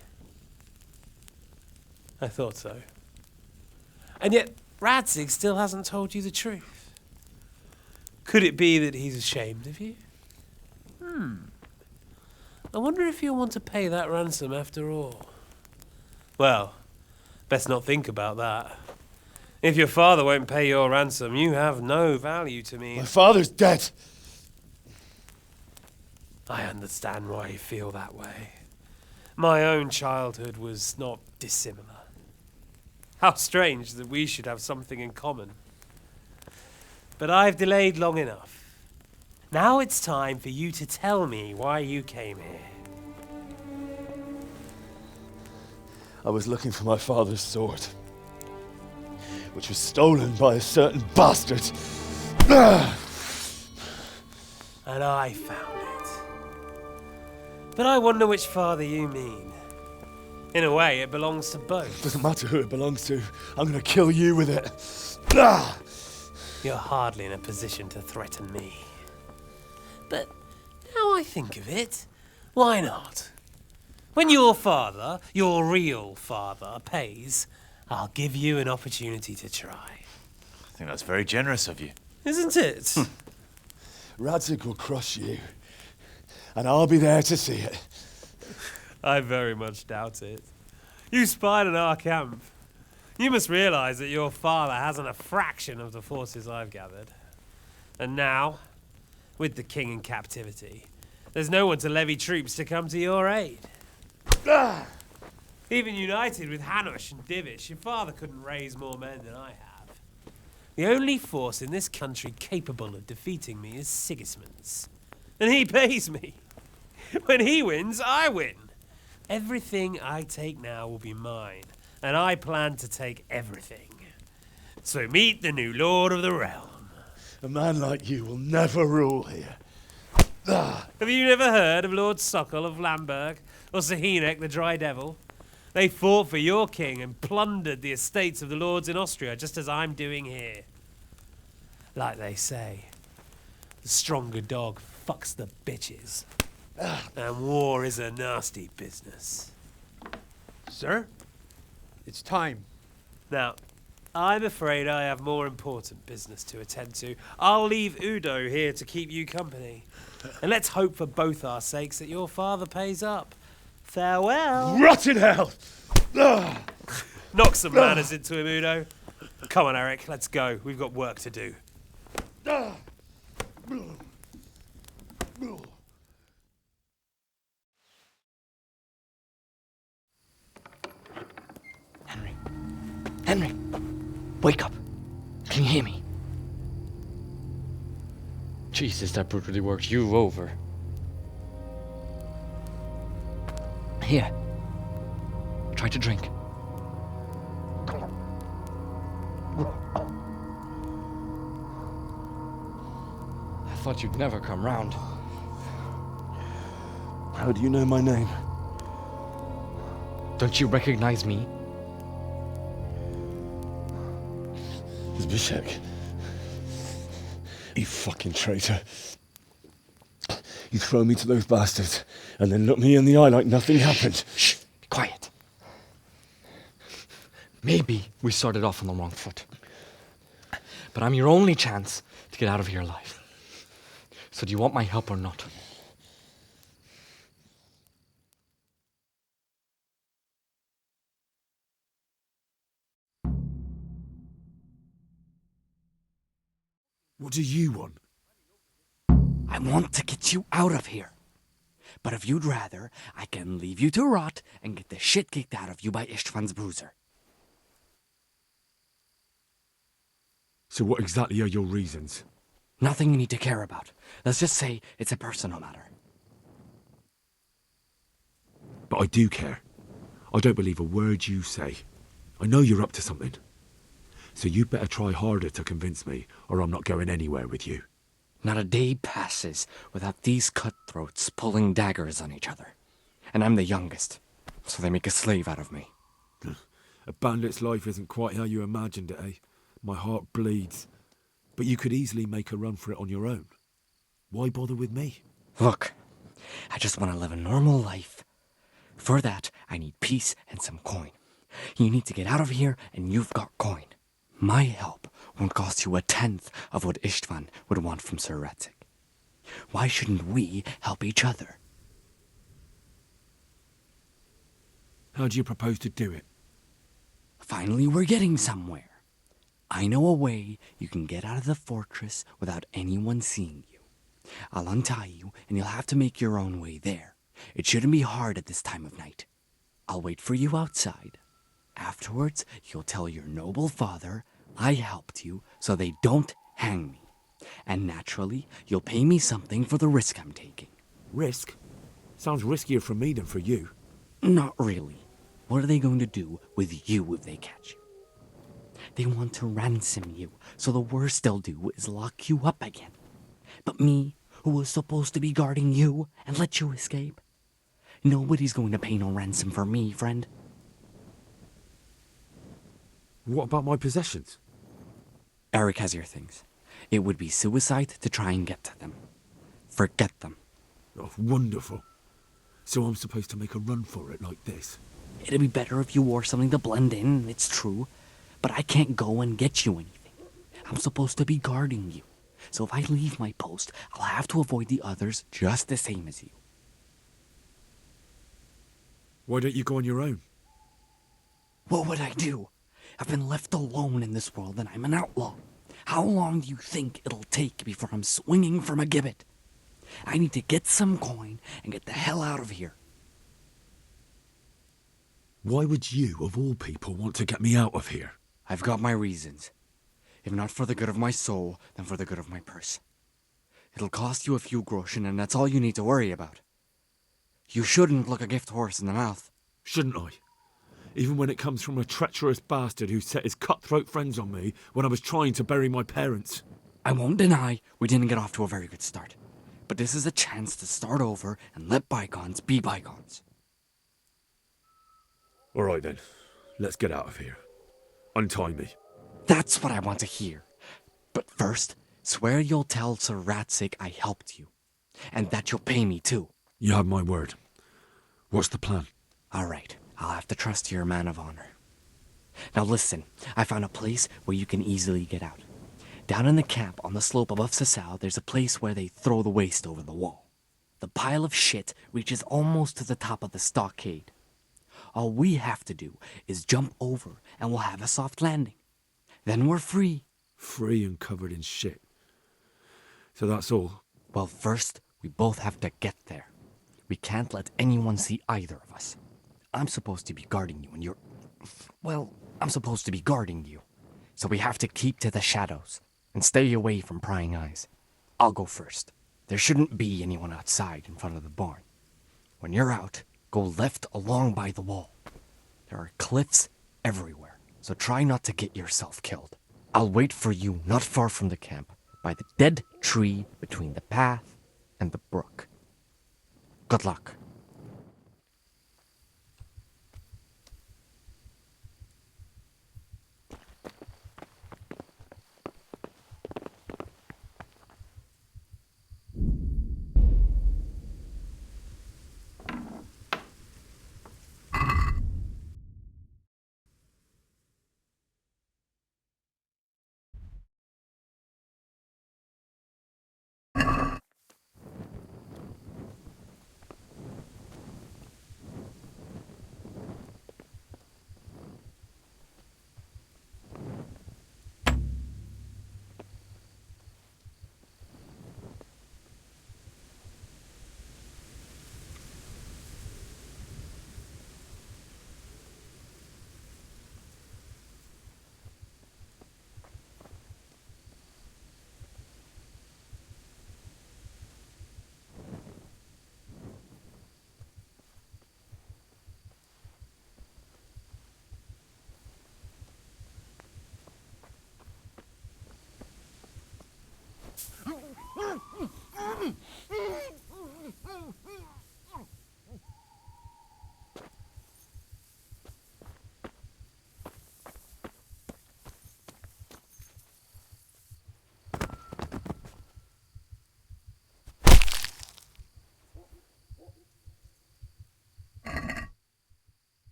I thought so. And yet, Radzik still hasn't told you the truth. Could it be that he's ashamed of you? I wonder if you'll want to pay that ransom after all. Well, best not think about that. If your father won't pay your ransom, you have no value to me. My father's dead. I understand why you feel that way. My own childhood was not dissimilar. How strange that we should have something in common. But I've delayed long enough. Now it's time for you to tell me why you came here. I was looking for my father's sword, which was stolen by a certain bastard. And I found it. But I wonder which father you mean. In a way, it belongs to both. Doesn't matter who it belongs to. I'm gonna kill you with it. You're hardly in a position to threaten me. But now I think of it, why not? When your father, your real father, pays, I'll give you an opportunity to try. I think that's very generous of you. Isn't it? Radzik will crush you, and I'll be there to see it. I very much doubt it. You spied on our camp. You must realize that your father hasn't a fraction of the forces I've gathered. And now, with the king in captivity, there's no one to levy troops to come to your aid. Even united with Hanush and Divish, your father couldn't raise more men than I have. The only force in this country capable of defeating me is Sigismund's. And he pays me. When he wins, I win. Everything I take now will be mine, and I plan to take everything. So meet the new lord of the realm. A man like you will never rule here. Have you never heard of Lord Sokol of Lamberg, or Sahinek the Dry Devil? They fought for your king and plundered the estates of the lords in Austria, just as I'm doing here. Like they say, the stronger dog fucks the bitches. And war is a nasty business. Sir, it's time. Now, I'm afraid I have more important business to attend to. I'll leave Udo here to keep you company. And let's hope for both our sakes that your father pays up. Farewell. Rot in hell! Knock some manners into him, Udo. Come on, Eric, let's go. We've got work to do. Henry, wake up. Can you hear me? Jesus, that brutally worked you over. Here. Try to drink. I thought you'd never come round. How do you know my name? Don't you recognize me? Zbyszek. You fucking traitor. You throw me to those bastards and then look me in the eye like nothing happened. Shh! Be quiet. Maybe we started off on the wrong foot. But I'm your only chance to get out of here alive. So do you want my help or not? What do you want? I want to get you out of here. But if you'd rather, I can leave you to rot and get the shit kicked out of you by Ishtvan's bruiser. So what exactly are your reasons? Nothing you need to care about. Let's just say it's a personal matter. But I do care. I don't believe a word you say. I know you're up to something. So you'd better try harder to convince me, or I'm not going anywhere with you. Not a day passes without these cutthroats pulling daggers on each other. And I'm the youngest, so they make a slave out of me. A bandit's life isn't quite how you imagined it, eh? My heart bleeds. But you could easily make a run for it on your own. Why bother with me? Look, I just want to live a normal life. For that, I need peace and some coin. You need to get out of here, and you've got coin. My help won't cost you a tenth of what Istvan would want from Sir Ratzik. Why shouldn't we help each other? How do you propose to do it? Finally, we're getting somewhere. I know a way you can get out of the fortress without anyone seeing you. I'll untie you, and you'll have to make your own way there. It shouldn't be hard at this time of night. I'll wait for you outside. Afterwards, you'll tell your noble father I helped you so they don't hang me. And naturally, you'll pay me something for the risk I'm taking. Risk? Sounds riskier for me than for you. Not really. What are they going to do with you if they catch you? They want to ransom you, so the worst they'll do is lock you up again. But me, who was supposed to be guarding you and let you escape? Nobody's going to pay no ransom for me, friend. What about my possessions? Eric has your things. It would be suicide to try and get to them. Forget them. Oh, wonderful. So I'm supposed to make a run for it like this? It'd be better if you wore something to blend in, it's true. But I can't go and get you anything. I'm supposed to be guarding you. So if I leave my post, I'll have to avoid the others just the same as you. Why don't you go on your own? What would I do? I've been left alone in this world and I'm an outlaw. How long do you think it'll take before I'm swinging from a gibbet? I need to get some coin and get the hell out of here. Why would you, of all people, want to get me out of here? I've got my reasons. If not for the good of my soul, then for the good of my purse. It'll cost you a few groschen, and that's all you need to worry about. You shouldn't look a gift horse in the mouth. Shouldn't I? Even when it comes from a treacherous bastard who set his cutthroat friends on me when I was trying to bury my parents. I won't deny we didn't get off to a very good start. But this is a chance to start over and let bygones be bygones. All right then, let's get out of here. Untie me. That's what I want to hear. But first, swear you'll tell Sir Ratzik I helped you. And that you'll pay me too. You have my word. What's the plan? All right, I'll have to trust you're a man of honor. Now listen, I found a place where you can easily get out. Down in the camp on the slope above Sasau, there's a place where they throw the waste over the wall. The pile of shit reaches almost to the top of the stockade. All we have to do is jump over and we'll have a soft landing. Then we're free. Free and covered in shit. So that's all? Well, first, we both have to get there. We can't let anyone see either of us. I'm supposed to be guarding you and you're... Well, I'm supposed to be guarding you. So we have to keep to the shadows and stay away from prying eyes. I'll go first. There shouldn't be anyone outside in front of the barn. When you're out, go left along by the wall. There are cliffs everywhere, so try not to get yourself killed. I'll wait for you not far from the camp, by the dead tree between the path and the brook. Good luck.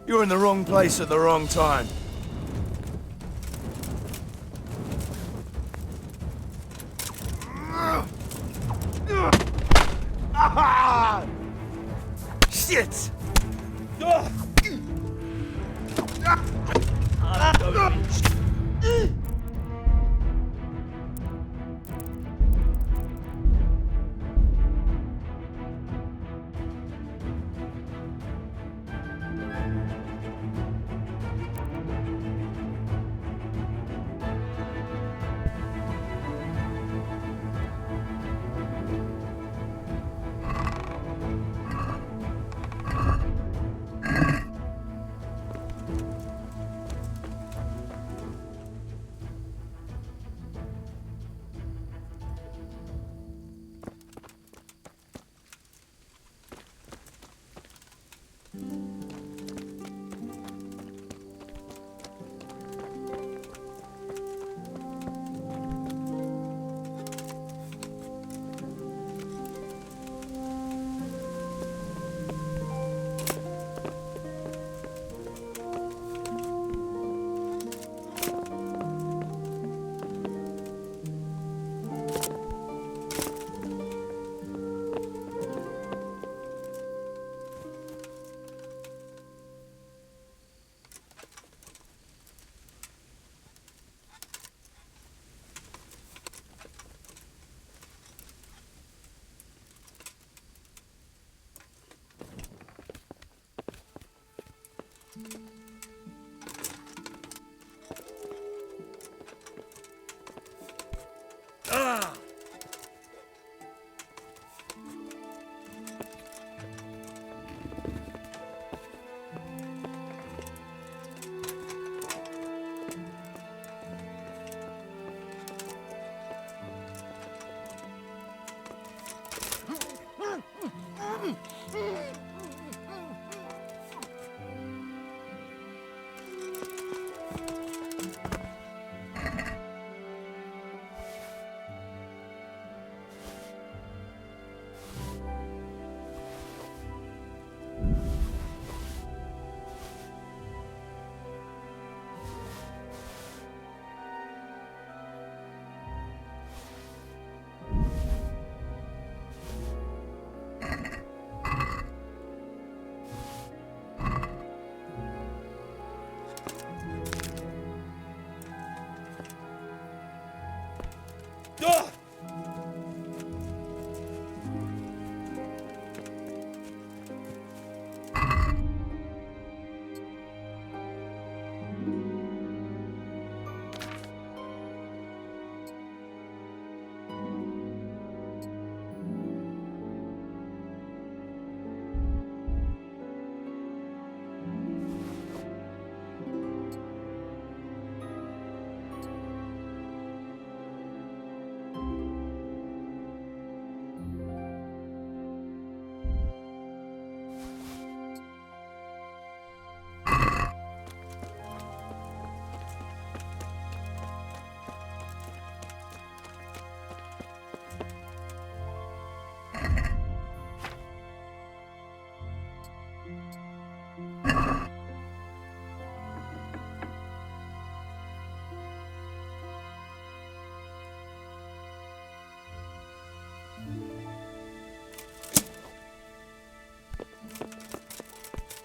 You're in the wrong place at the wrong time. Shit!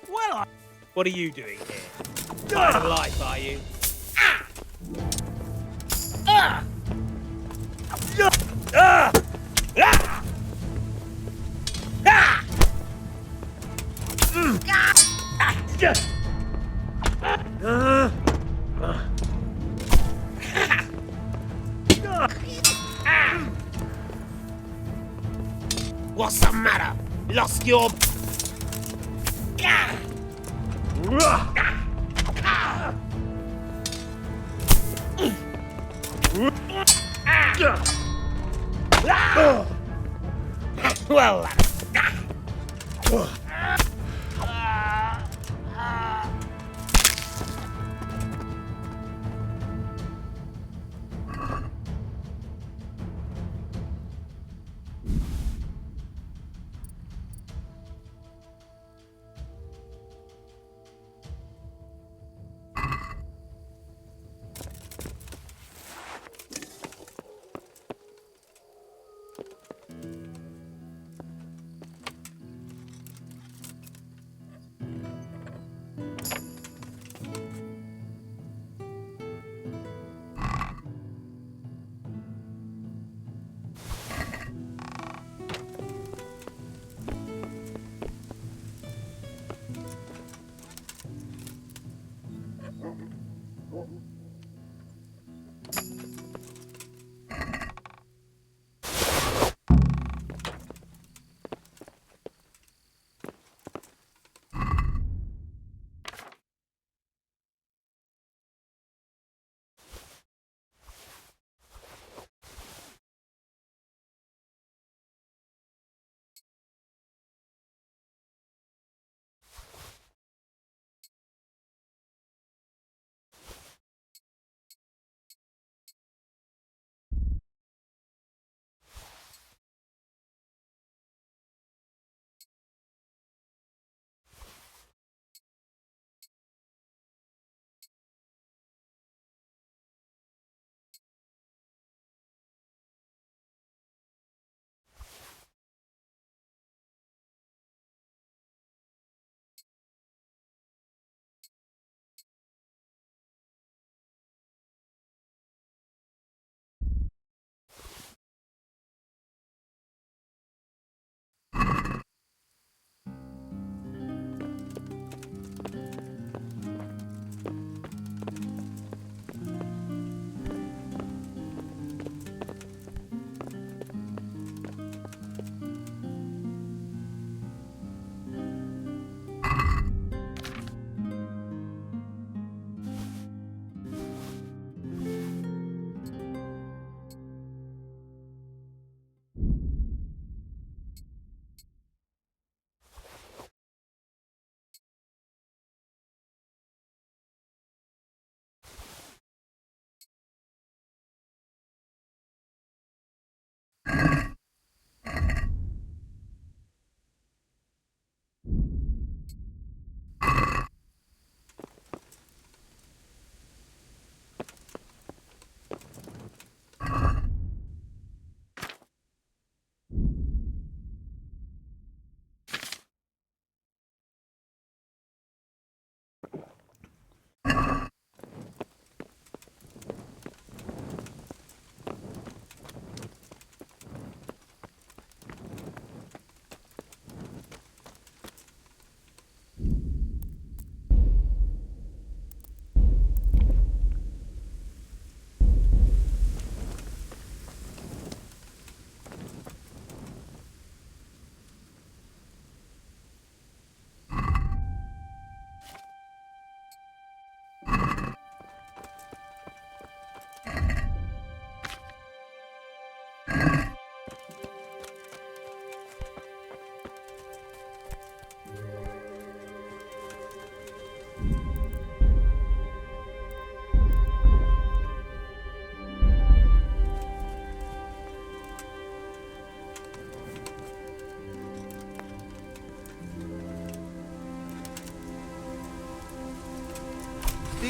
Well, what are you doing here? Dying life, are you? What's the matter? Lost your... Well...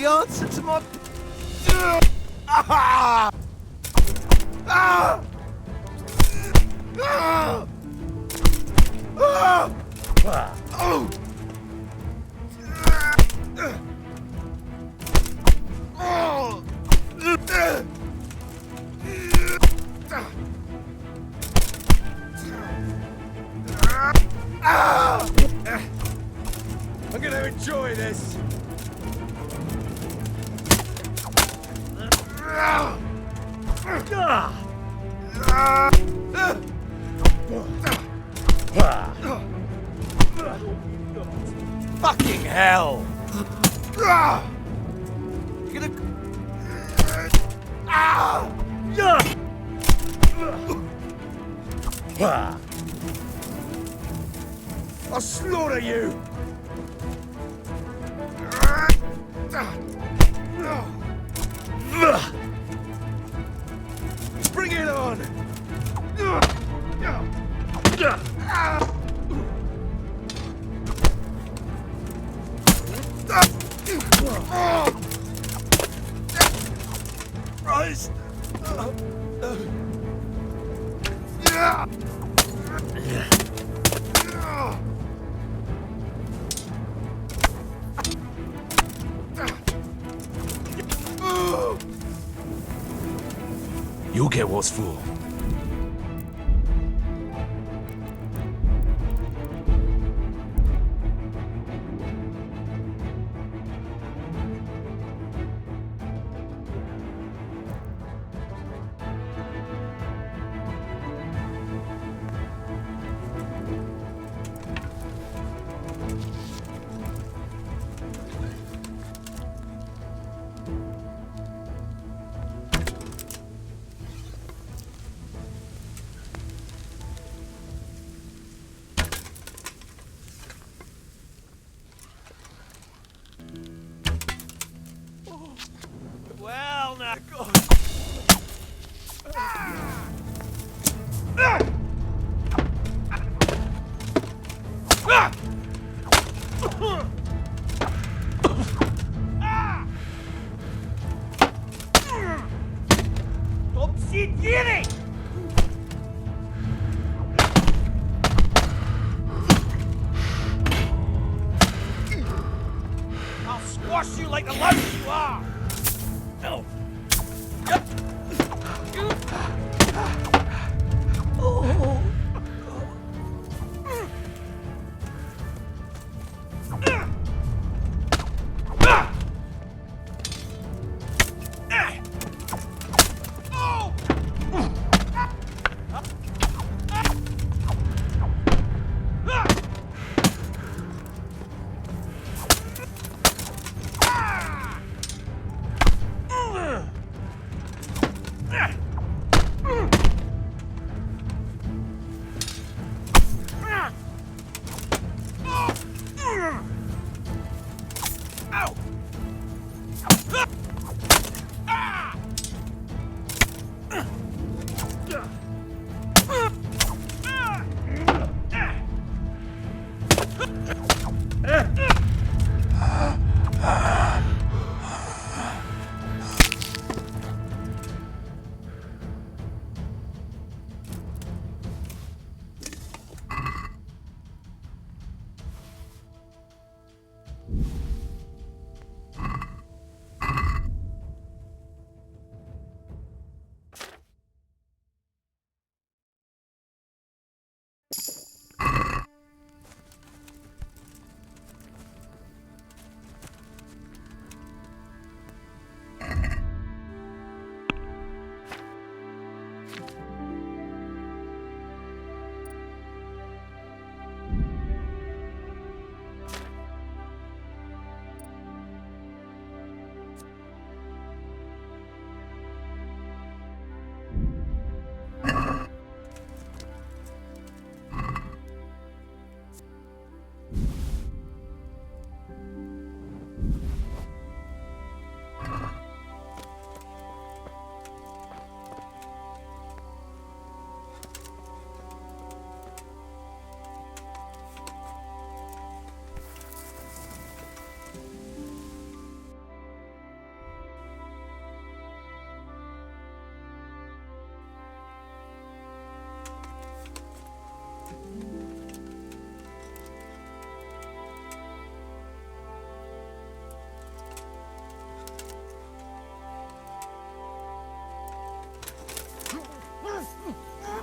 the answer to my... Ah! Ah! Ah! Ah! Oh! I'm gonna enjoy this. Fucking hell! You're gonna... I'll slaughter you! Bring it on! Christ! You'll get what's for. Well, now. Obsidian! I'll squash you like the louse you are! No.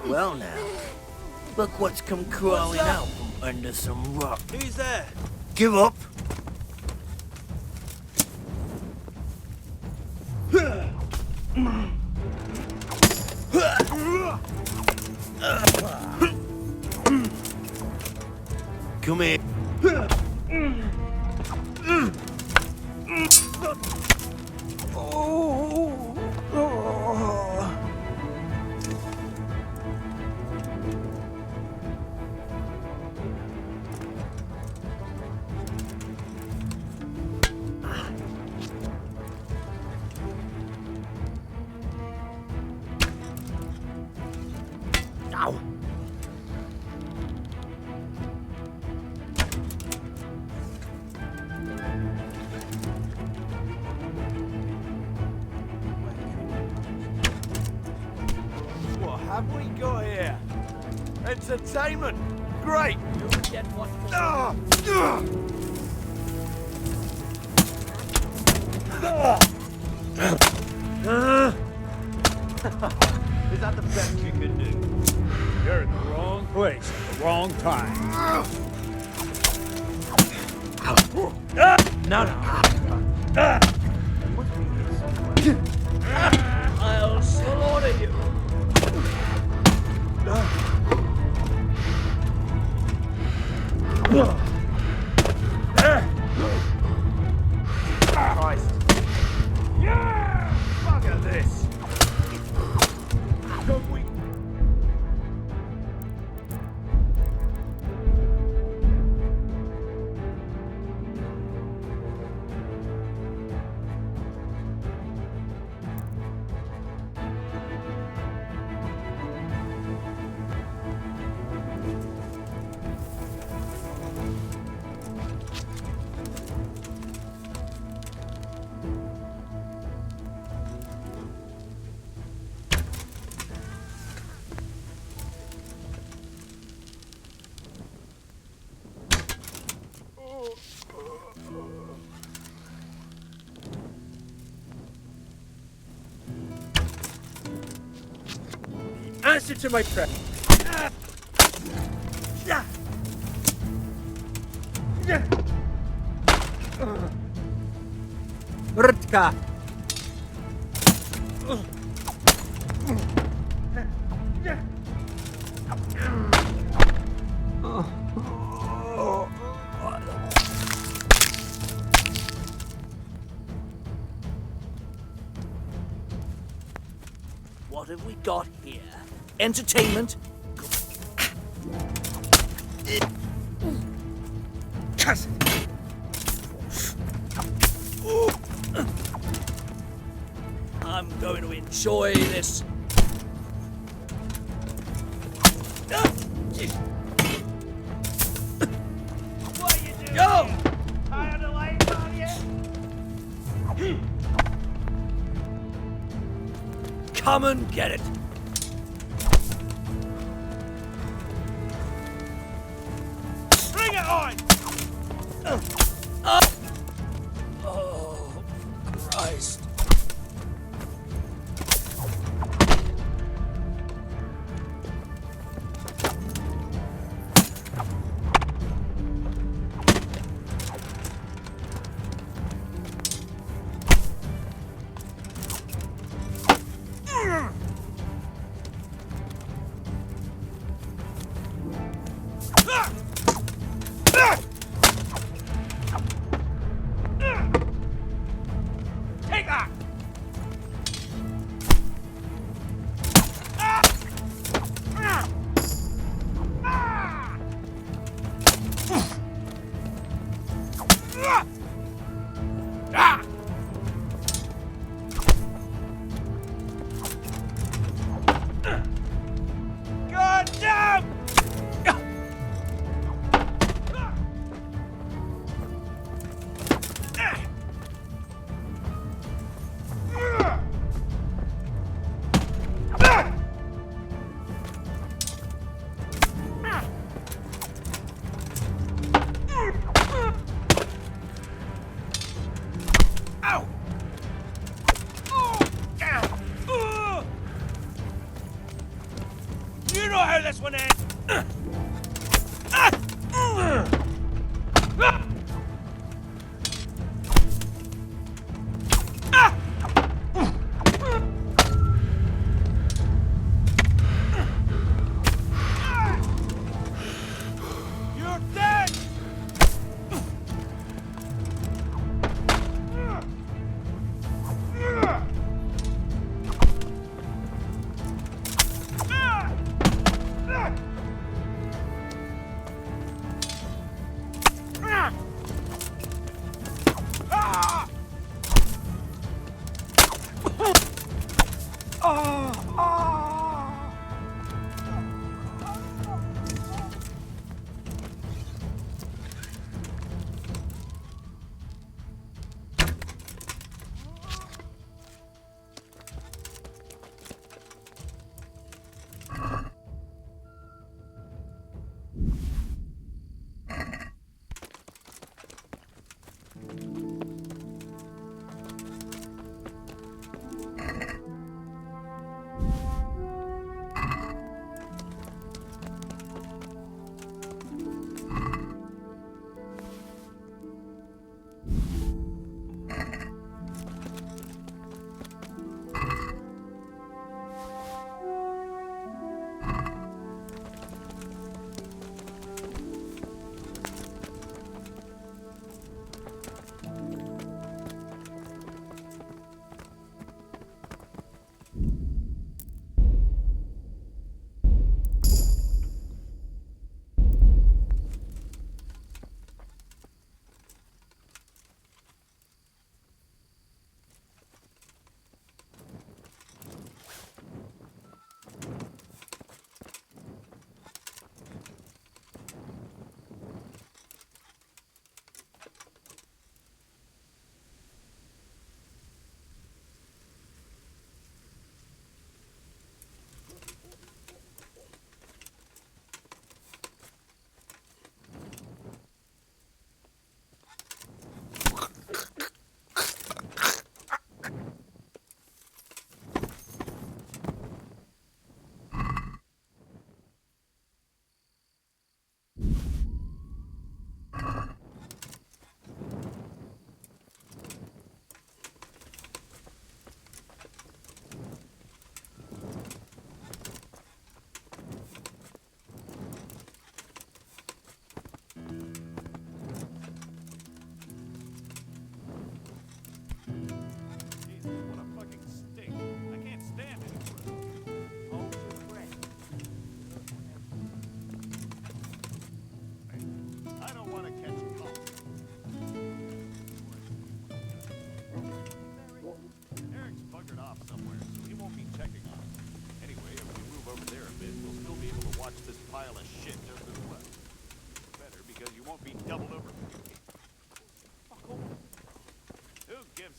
Well now, look what's come crawling out from under some rock. Who's there? Give up. Come here. Ow. What have we got here? Entertainment! Great! You'll get what Ah! Is that the best you can do? You're in the wrong place at the wrong time. No, I'll slaughter you. Christ. Yeah! Bugger this! Don't we... Answer to my prayer. Rtka. What have we got here? Entertainment? I'm going to enjoy this. What are you doing? Go! Tired of laying on you? Come and get it. Bring it on! Oh, Christ. Take that! God damn!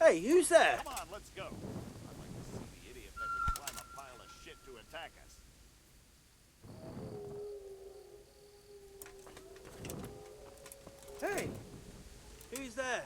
Hey, who's there? Come on, let's go. I'd like to see the idiot that would climb a pile of shit to attack us. Hey, who's there?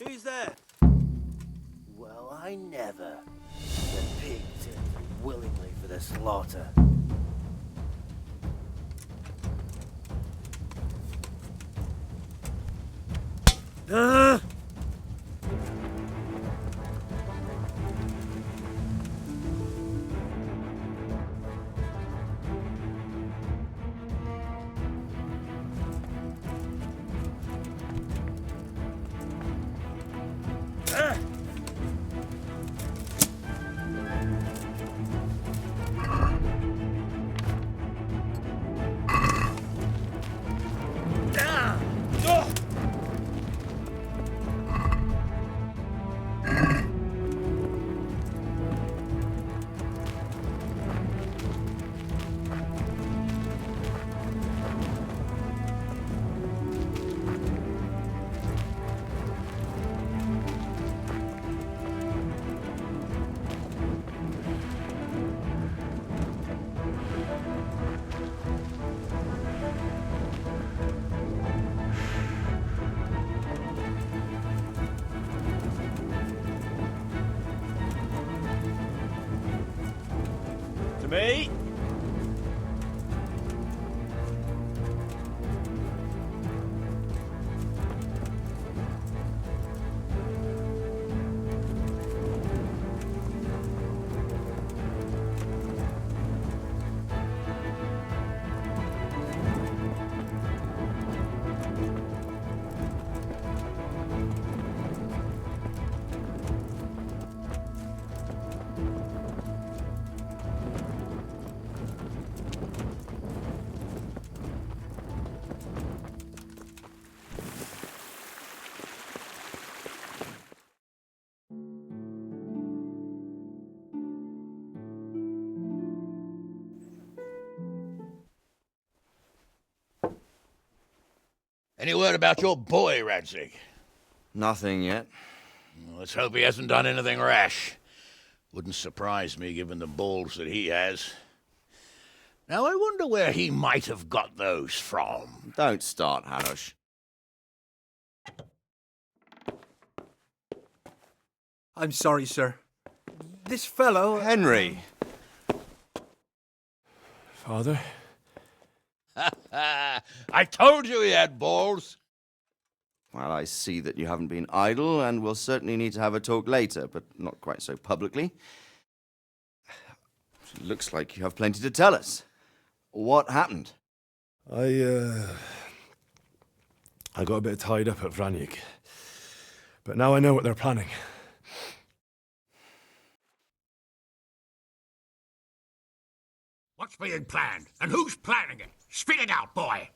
Who's there? Well, I never. The pig turned willingly for the slaughter. Me? Any word about your boy, Radzig? Nothing yet. Let's hope he hasn't done anything rash. Wouldn't surprise me given the balls that he has. Now I wonder where he might have got those from. Don't start, Hanush. I'm sorry, sir. This fellow... Henry! Father? I told you he had balls. Well, I see that you haven't been idle, and we'll certainly need to have a talk later, but not quite so publicly. Looks like you have plenty to tell us. What happened? I got a bit tied up at Vranyik. But now I know what they're planning. What's being planned? And who's planning it? Spit it out, boy!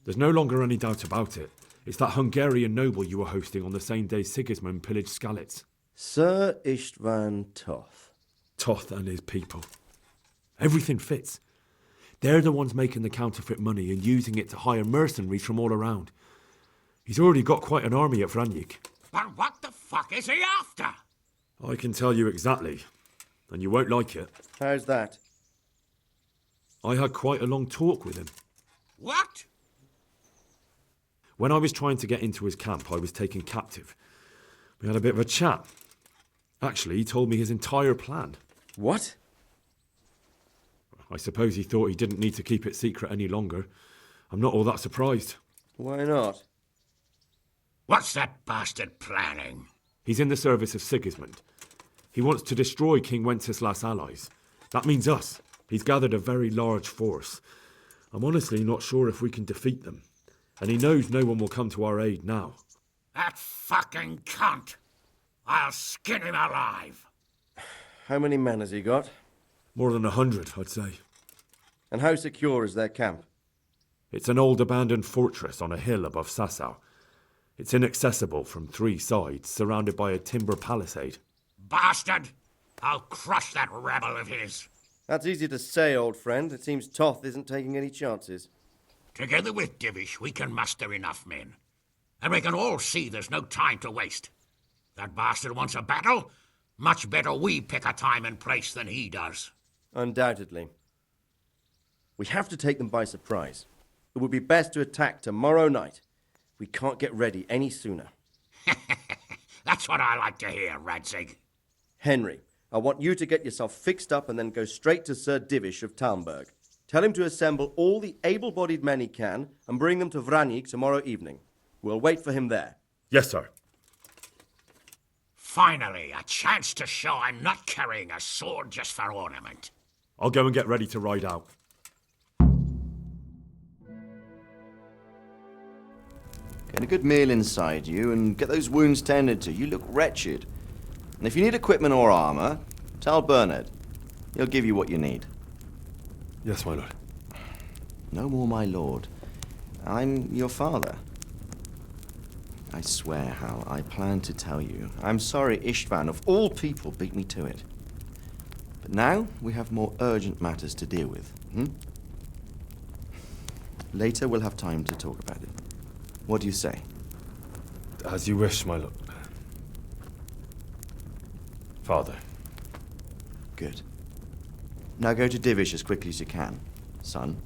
There's no longer any doubt about it. It's that Hungarian noble you were hosting on the same day Sigismund pillaged Skalitz. Sir Istvan Toth. Toth and his people. Everything fits. They're the ones making the counterfeit money and using it to hire mercenaries from all around. He's already got quite an army at Vranyik. But what the fuck is he after? I can tell you exactly, and you won't like it. How's that? I had quite a long talk with him. What? When I was trying to get into his camp, I was taken captive. We had a bit of a chat. Actually, he told me his entire plan. What? I suppose he thought he didn't need to keep it secret any longer. I'm not all that surprised. Why not? What's that bastard planning? He's in the service of Sigismund. He wants to destroy King Wenceslas' allies. That means us. He's gathered a very large force. I'm honestly not sure if we can defeat them. And he knows no one will come to our aid now. That fucking cunt! I'll skin him alive! How many men has he got? More than 100, I'd say. And how secure is their camp? It's an old abandoned fortress on a hill above Sasau. It's inaccessible from 3 sides, surrounded by a timber palisade. Bastard! I'll crush that rebel of his! That's easy to say, old friend. It seems Toth isn't taking any chances. Together with Divish, we can muster enough men. And we can all see there's no time to waste. That bastard wants a battle? Much better we pick a time and place than he does. Undoubtedly. We have to take them by surprise. It would be best to attack tomorrow night. We can't get ready any sooner. That's what I like to hear, Radzig. Henry, I want you to get yourself fixed up and then go straight to Sir Divish of Talmberg. Tell him to assemble all the able-bodied men he can and bring them to Vranyik tomorrow evening. We'll wait for him there. Yes, sir. Finally, a chance to show I'm not carrying a sword just for ornament. I'll go and get ready to ride out. Get a good meal inside you and get those wounds tended to. You look wretched. And if you need equipment or armor, tell Bernard. He'll give you what you need. Yes, my lord. No more, my lord. I'm your father. I swear, Hal, I plan to tell you. I'm sorry Istvan, of all people, beat me to it. But now we have more urgent matters to deal with. Later we'll have time to talk about it. What do you say? As you wish, my lord. Father. Good. Now go to Divish as quickly as you can, son.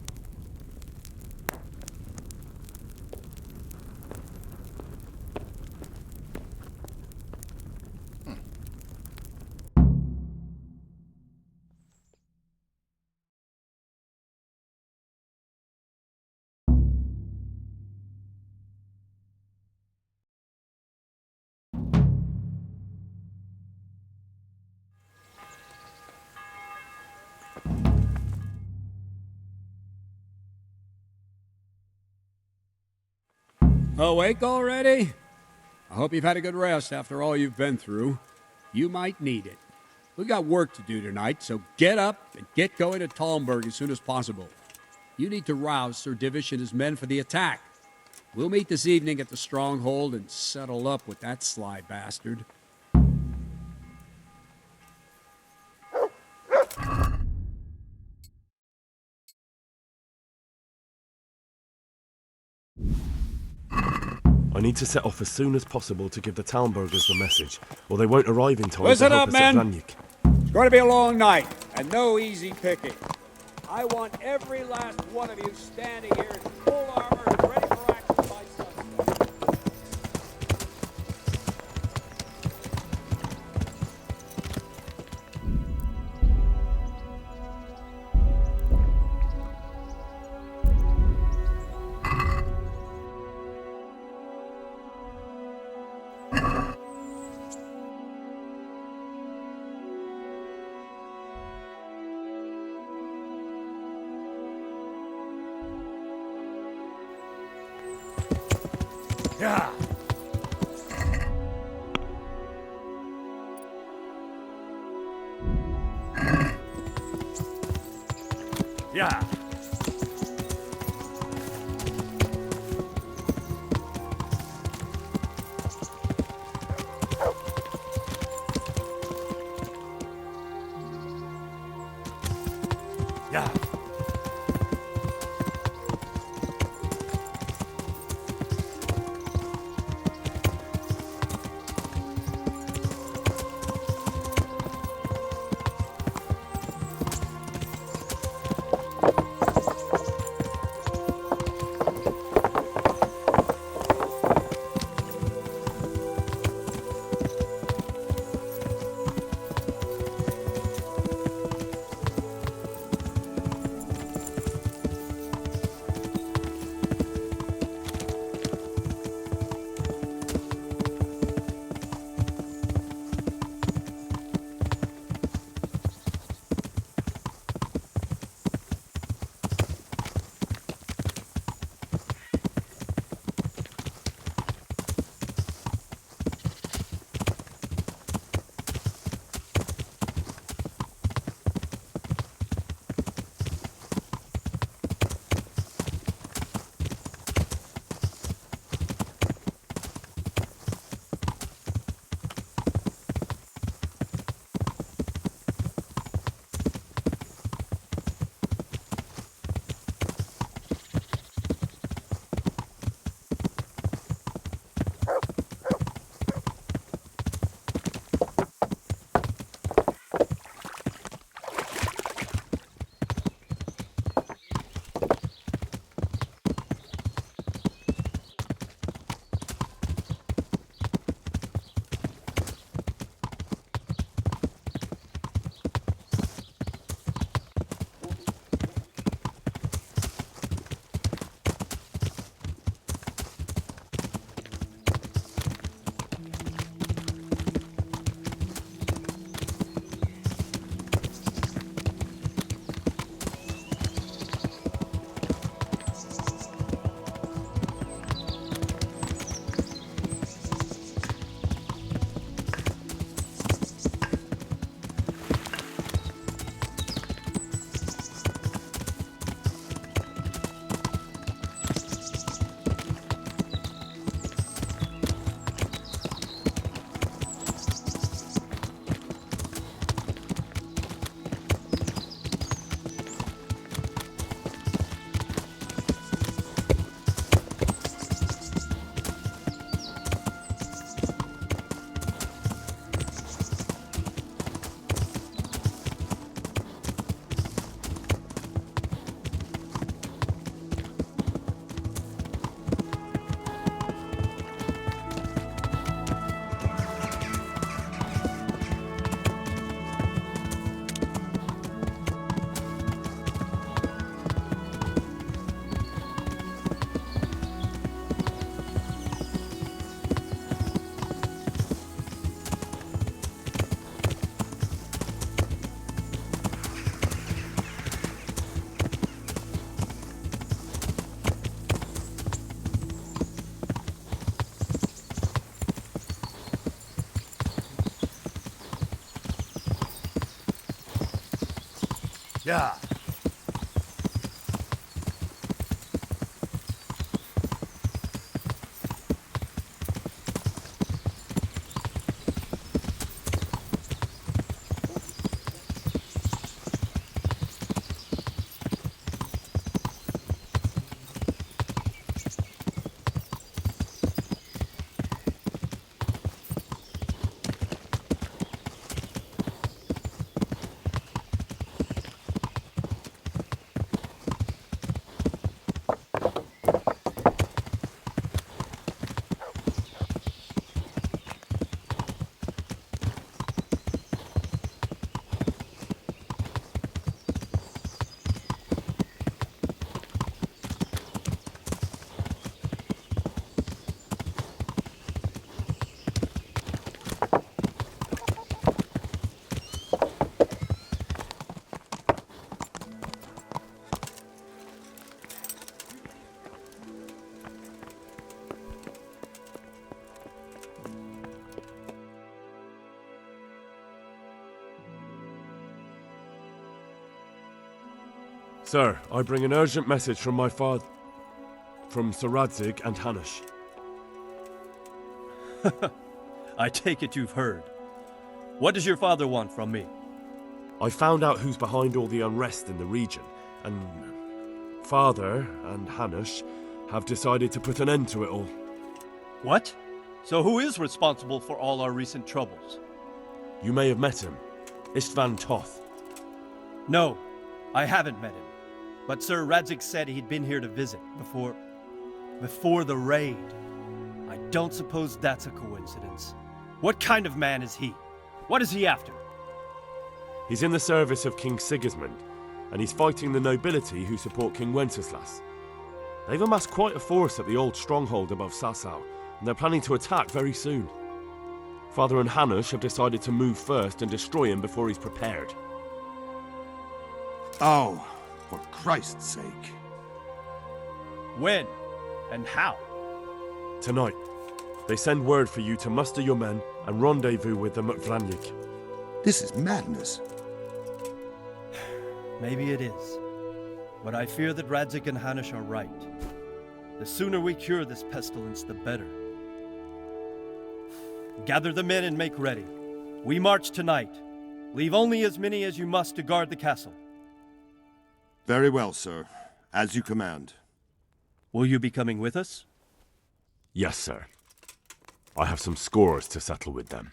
Awake already? I hope you've had a good rest after all you've been through. You might need it. We got work to do tonight, so get up and get going to Talmberg as soon as possible. You need to rouse Sir Divish and his men for the attack. We'll meet this evening at the stronghold and settle up with that sly bastard. need to set off as soon as possible to give the Townburgers the message, or they won't arrive in time Listen to help up, us at men. Vanyik. It's going to be a long night, and no easy picking. I want every last one of you standing here in full armor and ready for action by sunset. Yeah. Yeah. Yeah. Yeah. Sir, I bring an urgent message from my father... from Sir Radzig and Hanush. I take it you've heard. What does your father want from me? I found out who's behind all the unrest in the region, and... Father and Hanush have decided to put an end to it all. What? So who is responsible for all our recent troubles? You may have met him. Istvan Toth. No, I haven't met him. But Sir Radzig said he'd been here to visit before the raid. I don't suppose that's a coincidence. What kind of man is he? What is he after? He's in the service of King Sigismund, and he's fighting the nobility who support King Wenceslas. They've amassed quite a force at the old stronghold above Sasau, and they're planning to attack very soon. Father and Hanush have decided to move first and destroy him before he's prepared. Oh, for Christ's sake. When? And how? Tonight. They send word for you to muster your men and rendezvous with them at Vranyik. This is madness. Maybe it is. But I fear that Radzig and Hanush are right. The sooner we cure this pestilence, the better. Gather the men and make ready. We march tonight. Leave only as many as you must to guard the castle. Very well, sir. As you command. Will you be coming with us? Yes, sir. I have some scores to settle with them.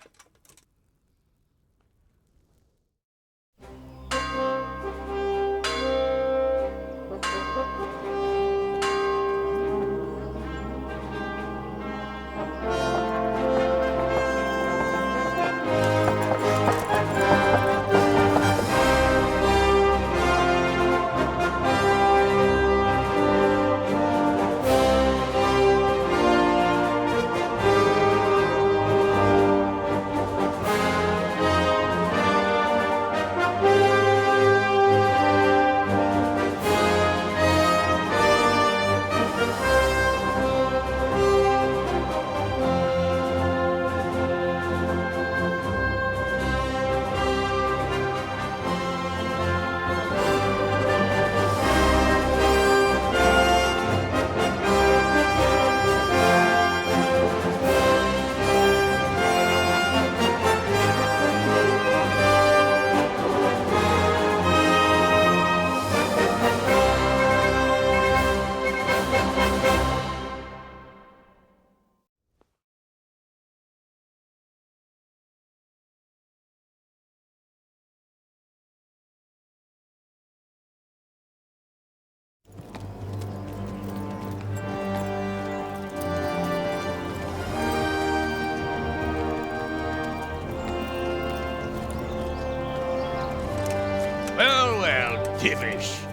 Well, Divish.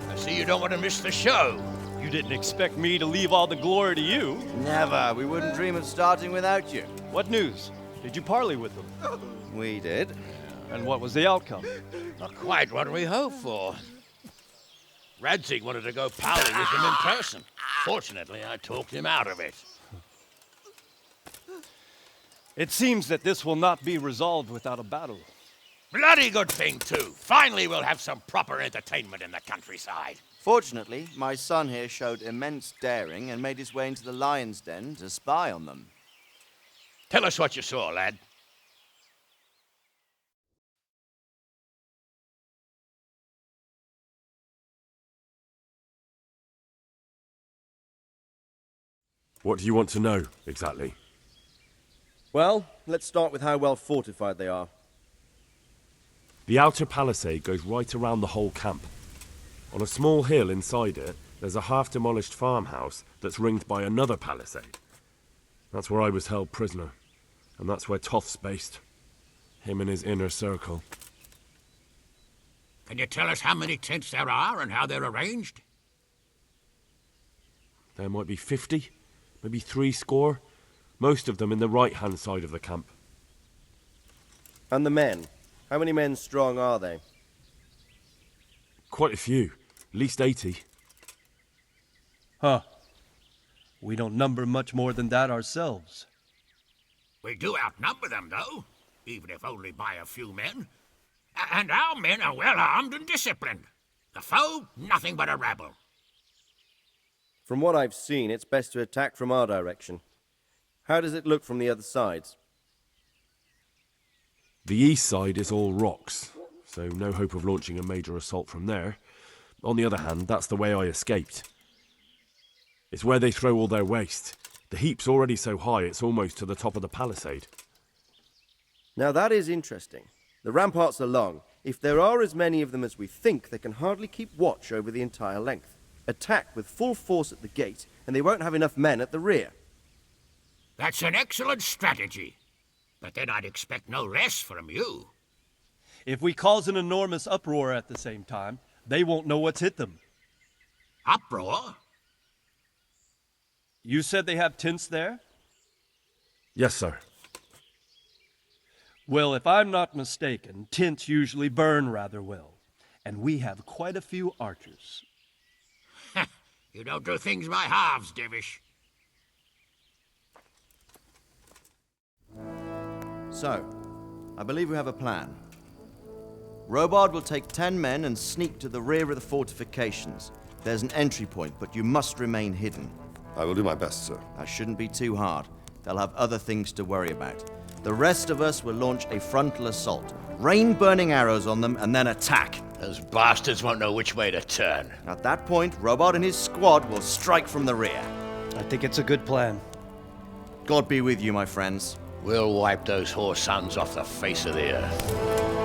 I see you don't want to miss the show. You didn't expect me to leave all the glory to you. Never. We wouldn't dream of starting without you. What news? Did you parley with them? We did. And what was the outcome? Not quite what we hoped for. Radzig wanted to go parley with them in person. Fortunately, I talked him out of it. It seems that this will not be resolved without a battle. Bloody good thing, too. Finally, we'll have some proper entertainment in the countryside. Fortunately, my son here showed immense daring and made his way into the lion's den to spy on them. Tell us what you saw, lad. What do you want to know, exactly? Well, let's start with how well fortified they are. The outer palisade goes right around the whole camp. On a small hill inside it, there's a half-demolished farmhouse that's ringed by another palisade. That's where I was held prisoner, and that's where Toth's based. Him and his inner circle. Can you tell us how many tents there are and how they're arranged? There might be 50, maybe 70. Most of them in the right-hand side of the camp. And the men? How many men strong are they? Quite a few. At least 80. Huh. We don't number much more than that ourselves. We do outnumber them, though, even if only by a few men. And our men are well armed and disciplined. The foe, nothing but a rabble. From what I've seen, it's best to attack from our direction. How does it look from the other sides? The east side is all rocks, so no hope of launching a major assault from there. On the other hand, that's the way I escaped. It's where they throw all their waste. The heap's already so high it's almost to the top of the palisade. Now that is interesting. The ramparts are long. If there are as many of them as we think, they can hardly keep watch over the entire length. Attack with full force at the gate, and they won't have enough men at the rear. That's an excellent strategy. But then I'd expect no less from you. If we cause an enormous uproar at the same time, they won't know what's hit them. Uproar? You said they have tents there? Yes, sir. Well, if I'm not mistaken, tents usually burn rather well. And we have quite a few archers. You don't do things by halves, Divish. So, I believe we have a plan. Robard will take 10 men and sneak to the rear of the fortifications. There's an entry point, but you must remain hidden. I will do my best, sir. That shouldn't be too hard. They'll have other things to worry about. The rest of us will launch a frontal assault. Rain burning arrows on them and then attack. Those bastards won't know which way to turn. At that point, Robard and his squad will strike from the rear. I think it's a good plan. God be with you, my friends. We'll wipe those whore sons off the face of the earth.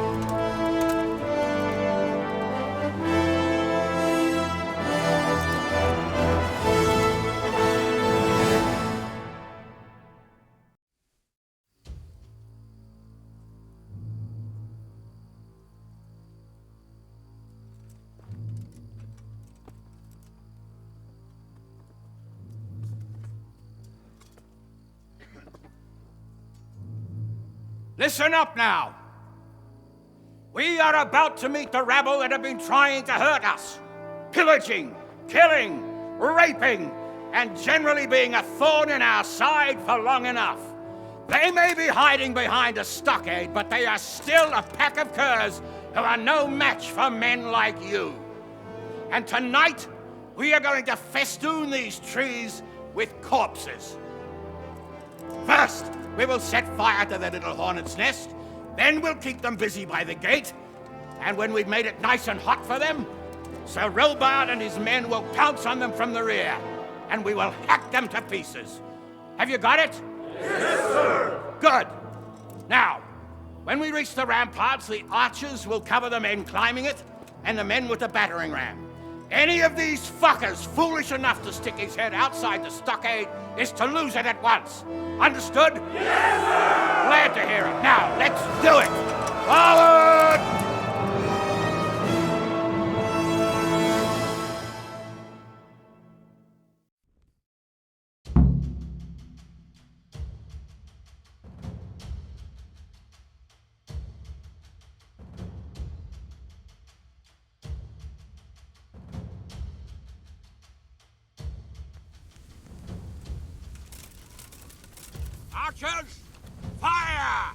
Listen up now. We are about to meet the rabble that have been trying to hurt us. Pillaging, killing, raping, and generally being a thorn in our side for long enough. They may be hiding behind a stockade, but they are still a pack of curs who are no match for men like you. And tonight, we are going to festoon these trees with corpses. First, we will set fire to the little hornet's nest. Then we'll keep them busy by the gate. And when we've made it nice and hot for them, Sir Robard and his men will pounce on them from the rear. And we will hack them to pieces. Have you got it? Yes, sir! Good. Now, when we reach the ramparts, the archers will cover the men climbing it, and the men with the battering ram. Any of these fuckers foolish enough to stick his head outside the stockade is to lose it at once. Understood? Yes, sir! Glad to hear it. Now, let's do it! Forward! Archers, fire!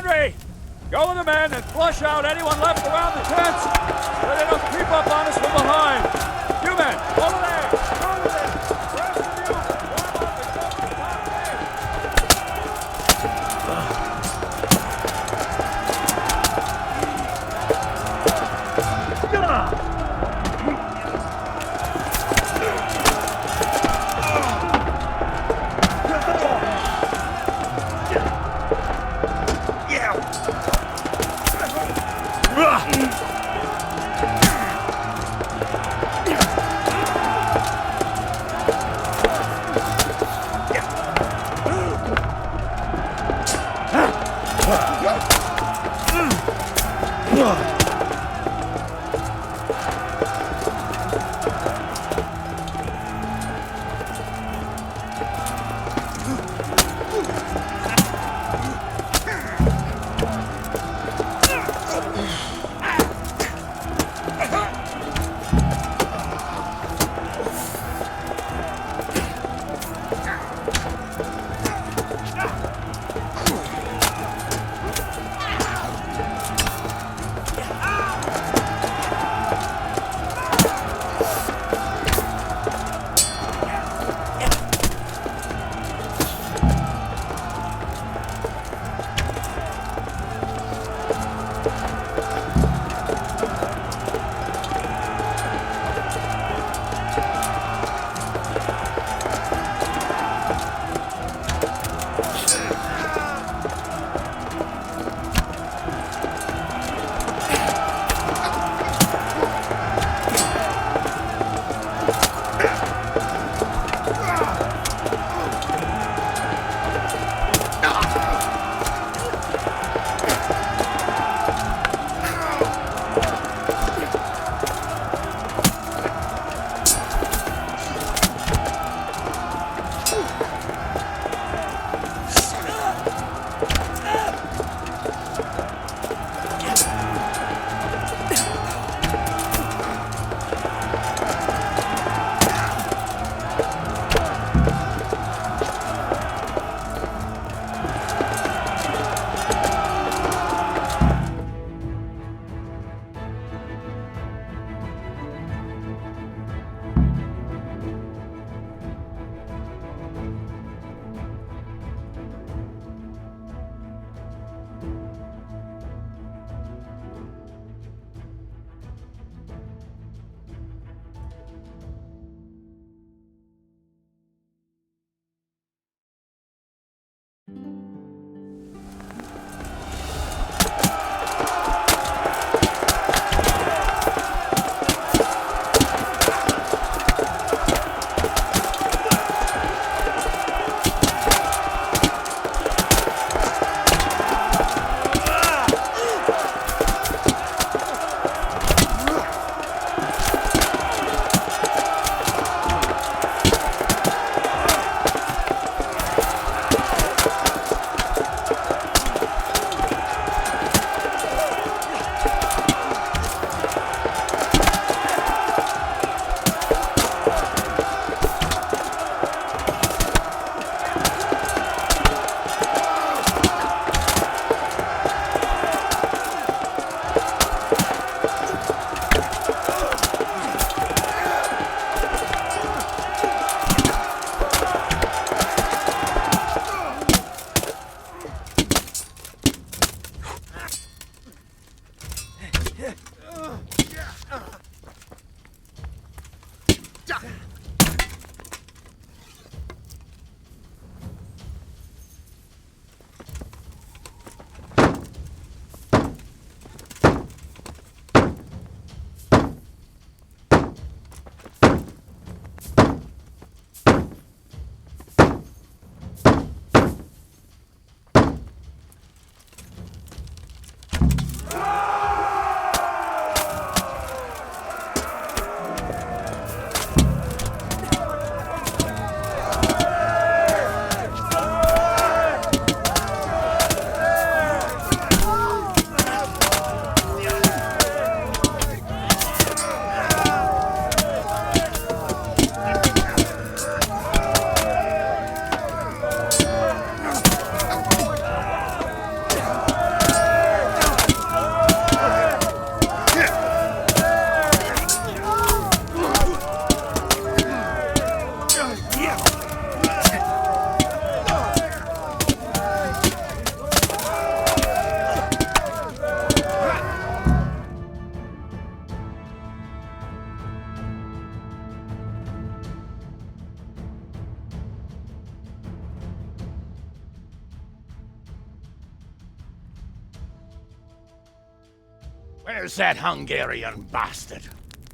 Sentry! Go with the men and flush out anyone left around the tents so they don't creep up on us from behind. You men, over there! Go with it! Rest of you, warm up and go for the top Where's that Hungarian bastard?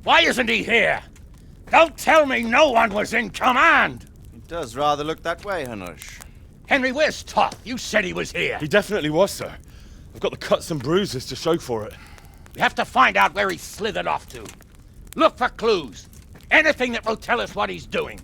Why isn't he here? Don't tell me no one was in command! It does rather look that way, Hanush. Henry, where's Toth? You said he was here. He definitely was, sir. I've got the cuts and bruises to show for it. We have to find out where he slithered off to. Look for clues. Anything that will tell us what he's doing.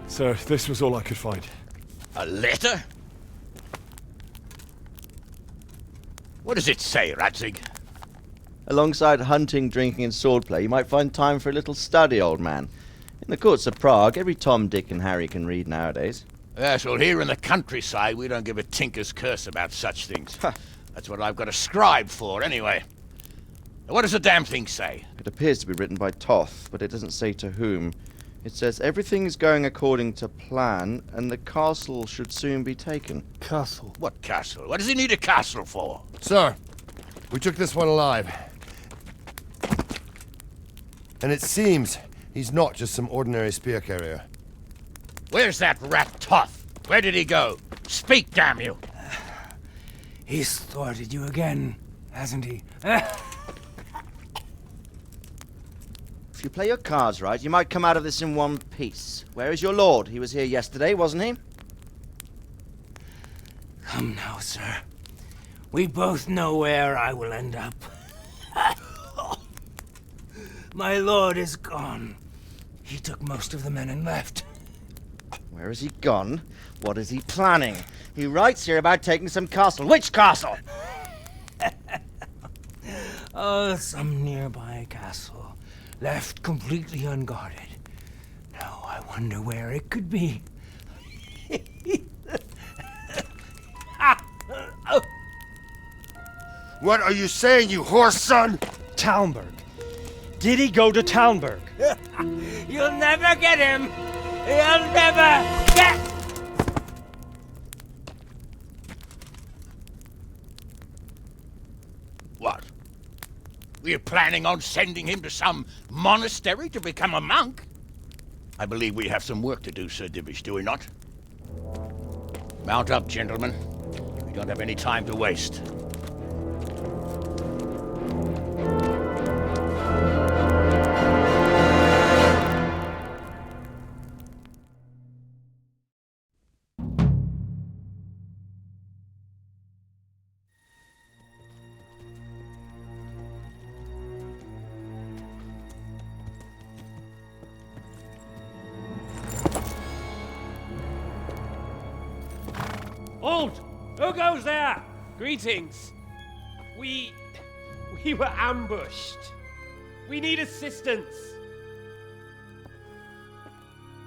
Sir, this was all I could find. A letter? What does it say, Radzig? Alongside hunting, drinking, and swordplay, you might find time for a little study, old man. In the courts of Prague, every Tom, Dick, and Harry can read nowadays. Yes, well, here in the countryside, we don't give a tinker's curse about such things. That's what I've got a scribe for, anyway. What does the damn thing say? It appears to be written by Toth, but it doesn't say to whom. It says everything is going according to plan, and the castle should soon be taken. Castle? What castle? What does he need a castle for? Sir, we took this one alive. And it seems he's not just some ordinary spear carrier. Where's that rat Toth? Where did he go? Speak, damn you! He's thwarted you again, hasn't he? If you play your cards right, you might come out of this in one piece. Where is your lord? He was here yesterday, wasn't he? Come now, sir. We both know where I will end up. My lord is gone. He took most of the men and left. Where has he gone? What is he planning? He writes here about taking some castle. Which castle? Oh, some nearby castle. Left completely unguarded. Now I wonder where it could be. What are you saying, you horse son? Talmberg. Did he go to Talmberg? You'll never get him! You'll never get... What? We're planning on sending him to some monastery to become a monk? I believe we have some work to do, Sir Divish, do we not? Mount up, gentlemen. We don't have any time to waste. Halt! Who goes there? Greetings. We were ambushed. We need assistance.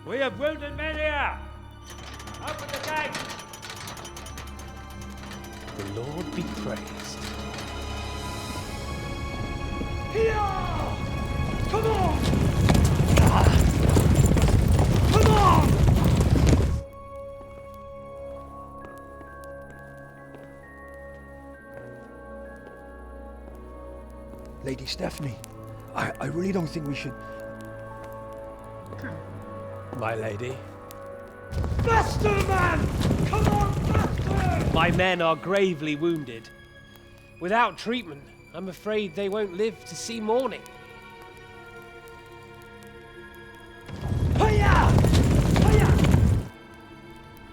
We have wounded men here. Open the gate. The Lord be praised. Here! Come on! Come on! Lady Stephanie, I really don't think we should... My lady, Faster, man! Come on, faster! My men are gravely wounded. Without treatment, I'm afraid they won't live to see morning.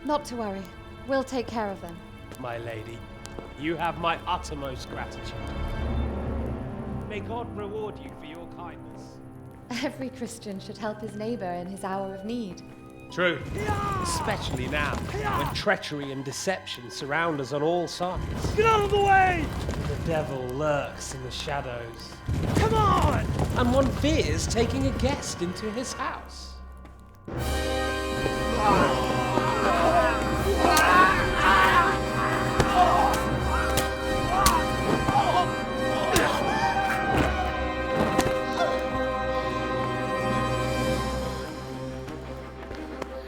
Not to worry. We'll take care of them. My lady, you have my uttermost gratitude. May God reward you for your kindness. Every Christian should help his neighbor in his hour of need. True. Especially now, when treachery and deception surround us on all sides. Get out of the way! The devil lurks in the shadows. Come on! And one fears taking a guest into his house.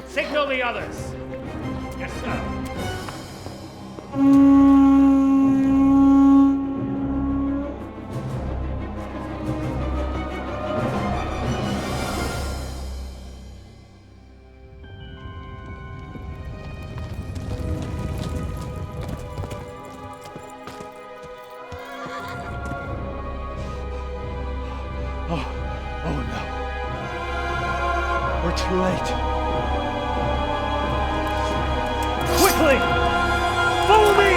Signal the others. Yes, sir. Oh no. We're too late. Quickly! Follow me!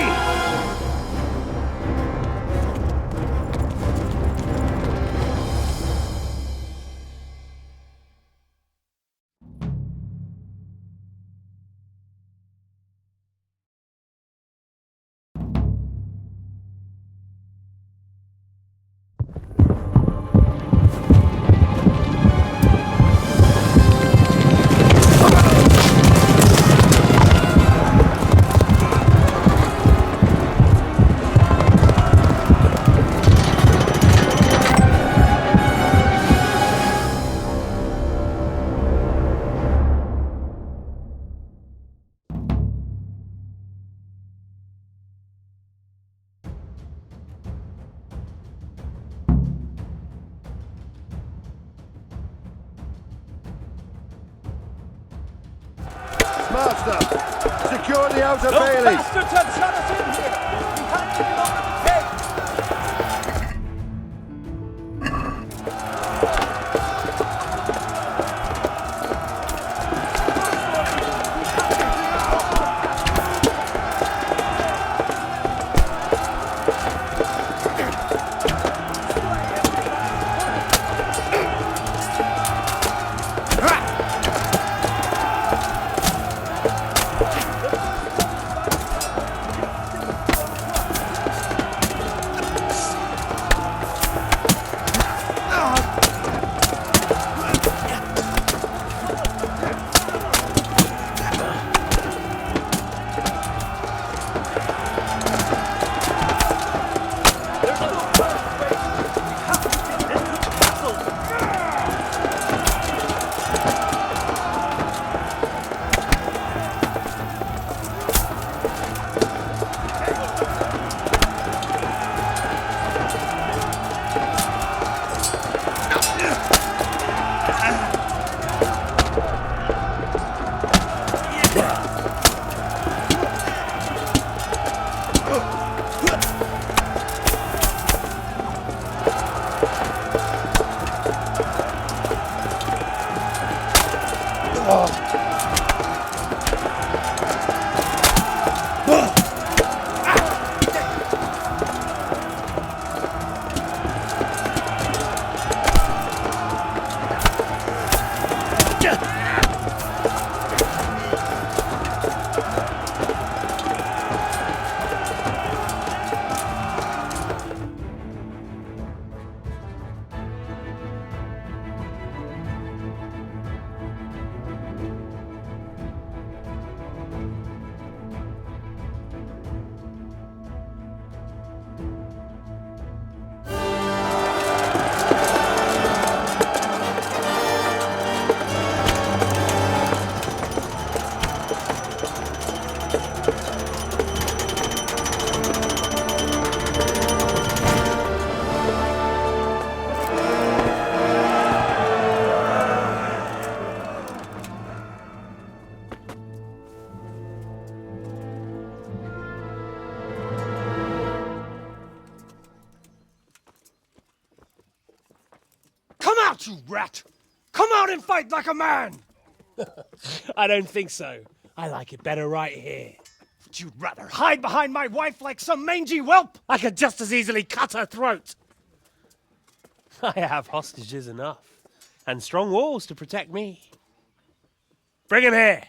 Master, secure the outer Those bailey. bastards have shut us in here! We can't get over the gate! out, you rat! Come out and fight like a man! I don't think so. I like it better right here. Would you rather hide behind my wife like some mangy whelp? I could just as easily cut her throat. I have hostages enough, and strong walls to protect me. Bring him here.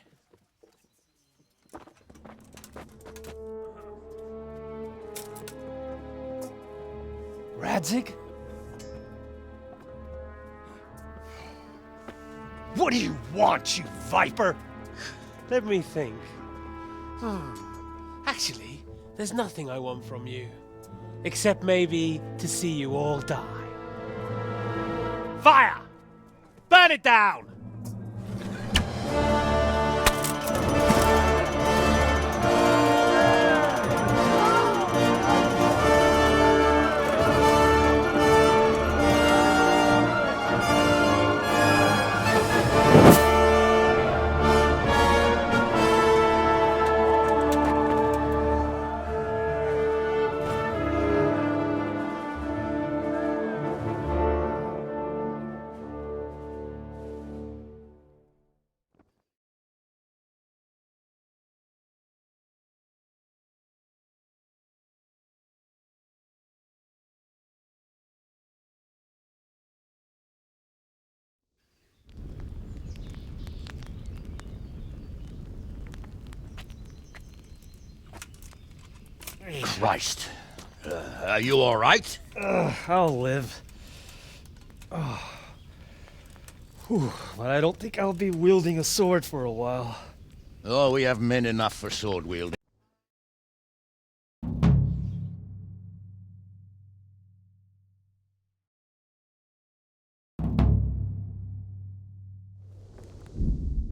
Radzig? What do you want, you viper? Let me think. Actually, there's nothing I want from you. Except maybe to see you all die. Fire! Burn it down! Christ. Are you all right? I'll live. But I don't think I'll be wielding a sword for a while. Oh, we have men enough for sword wielding.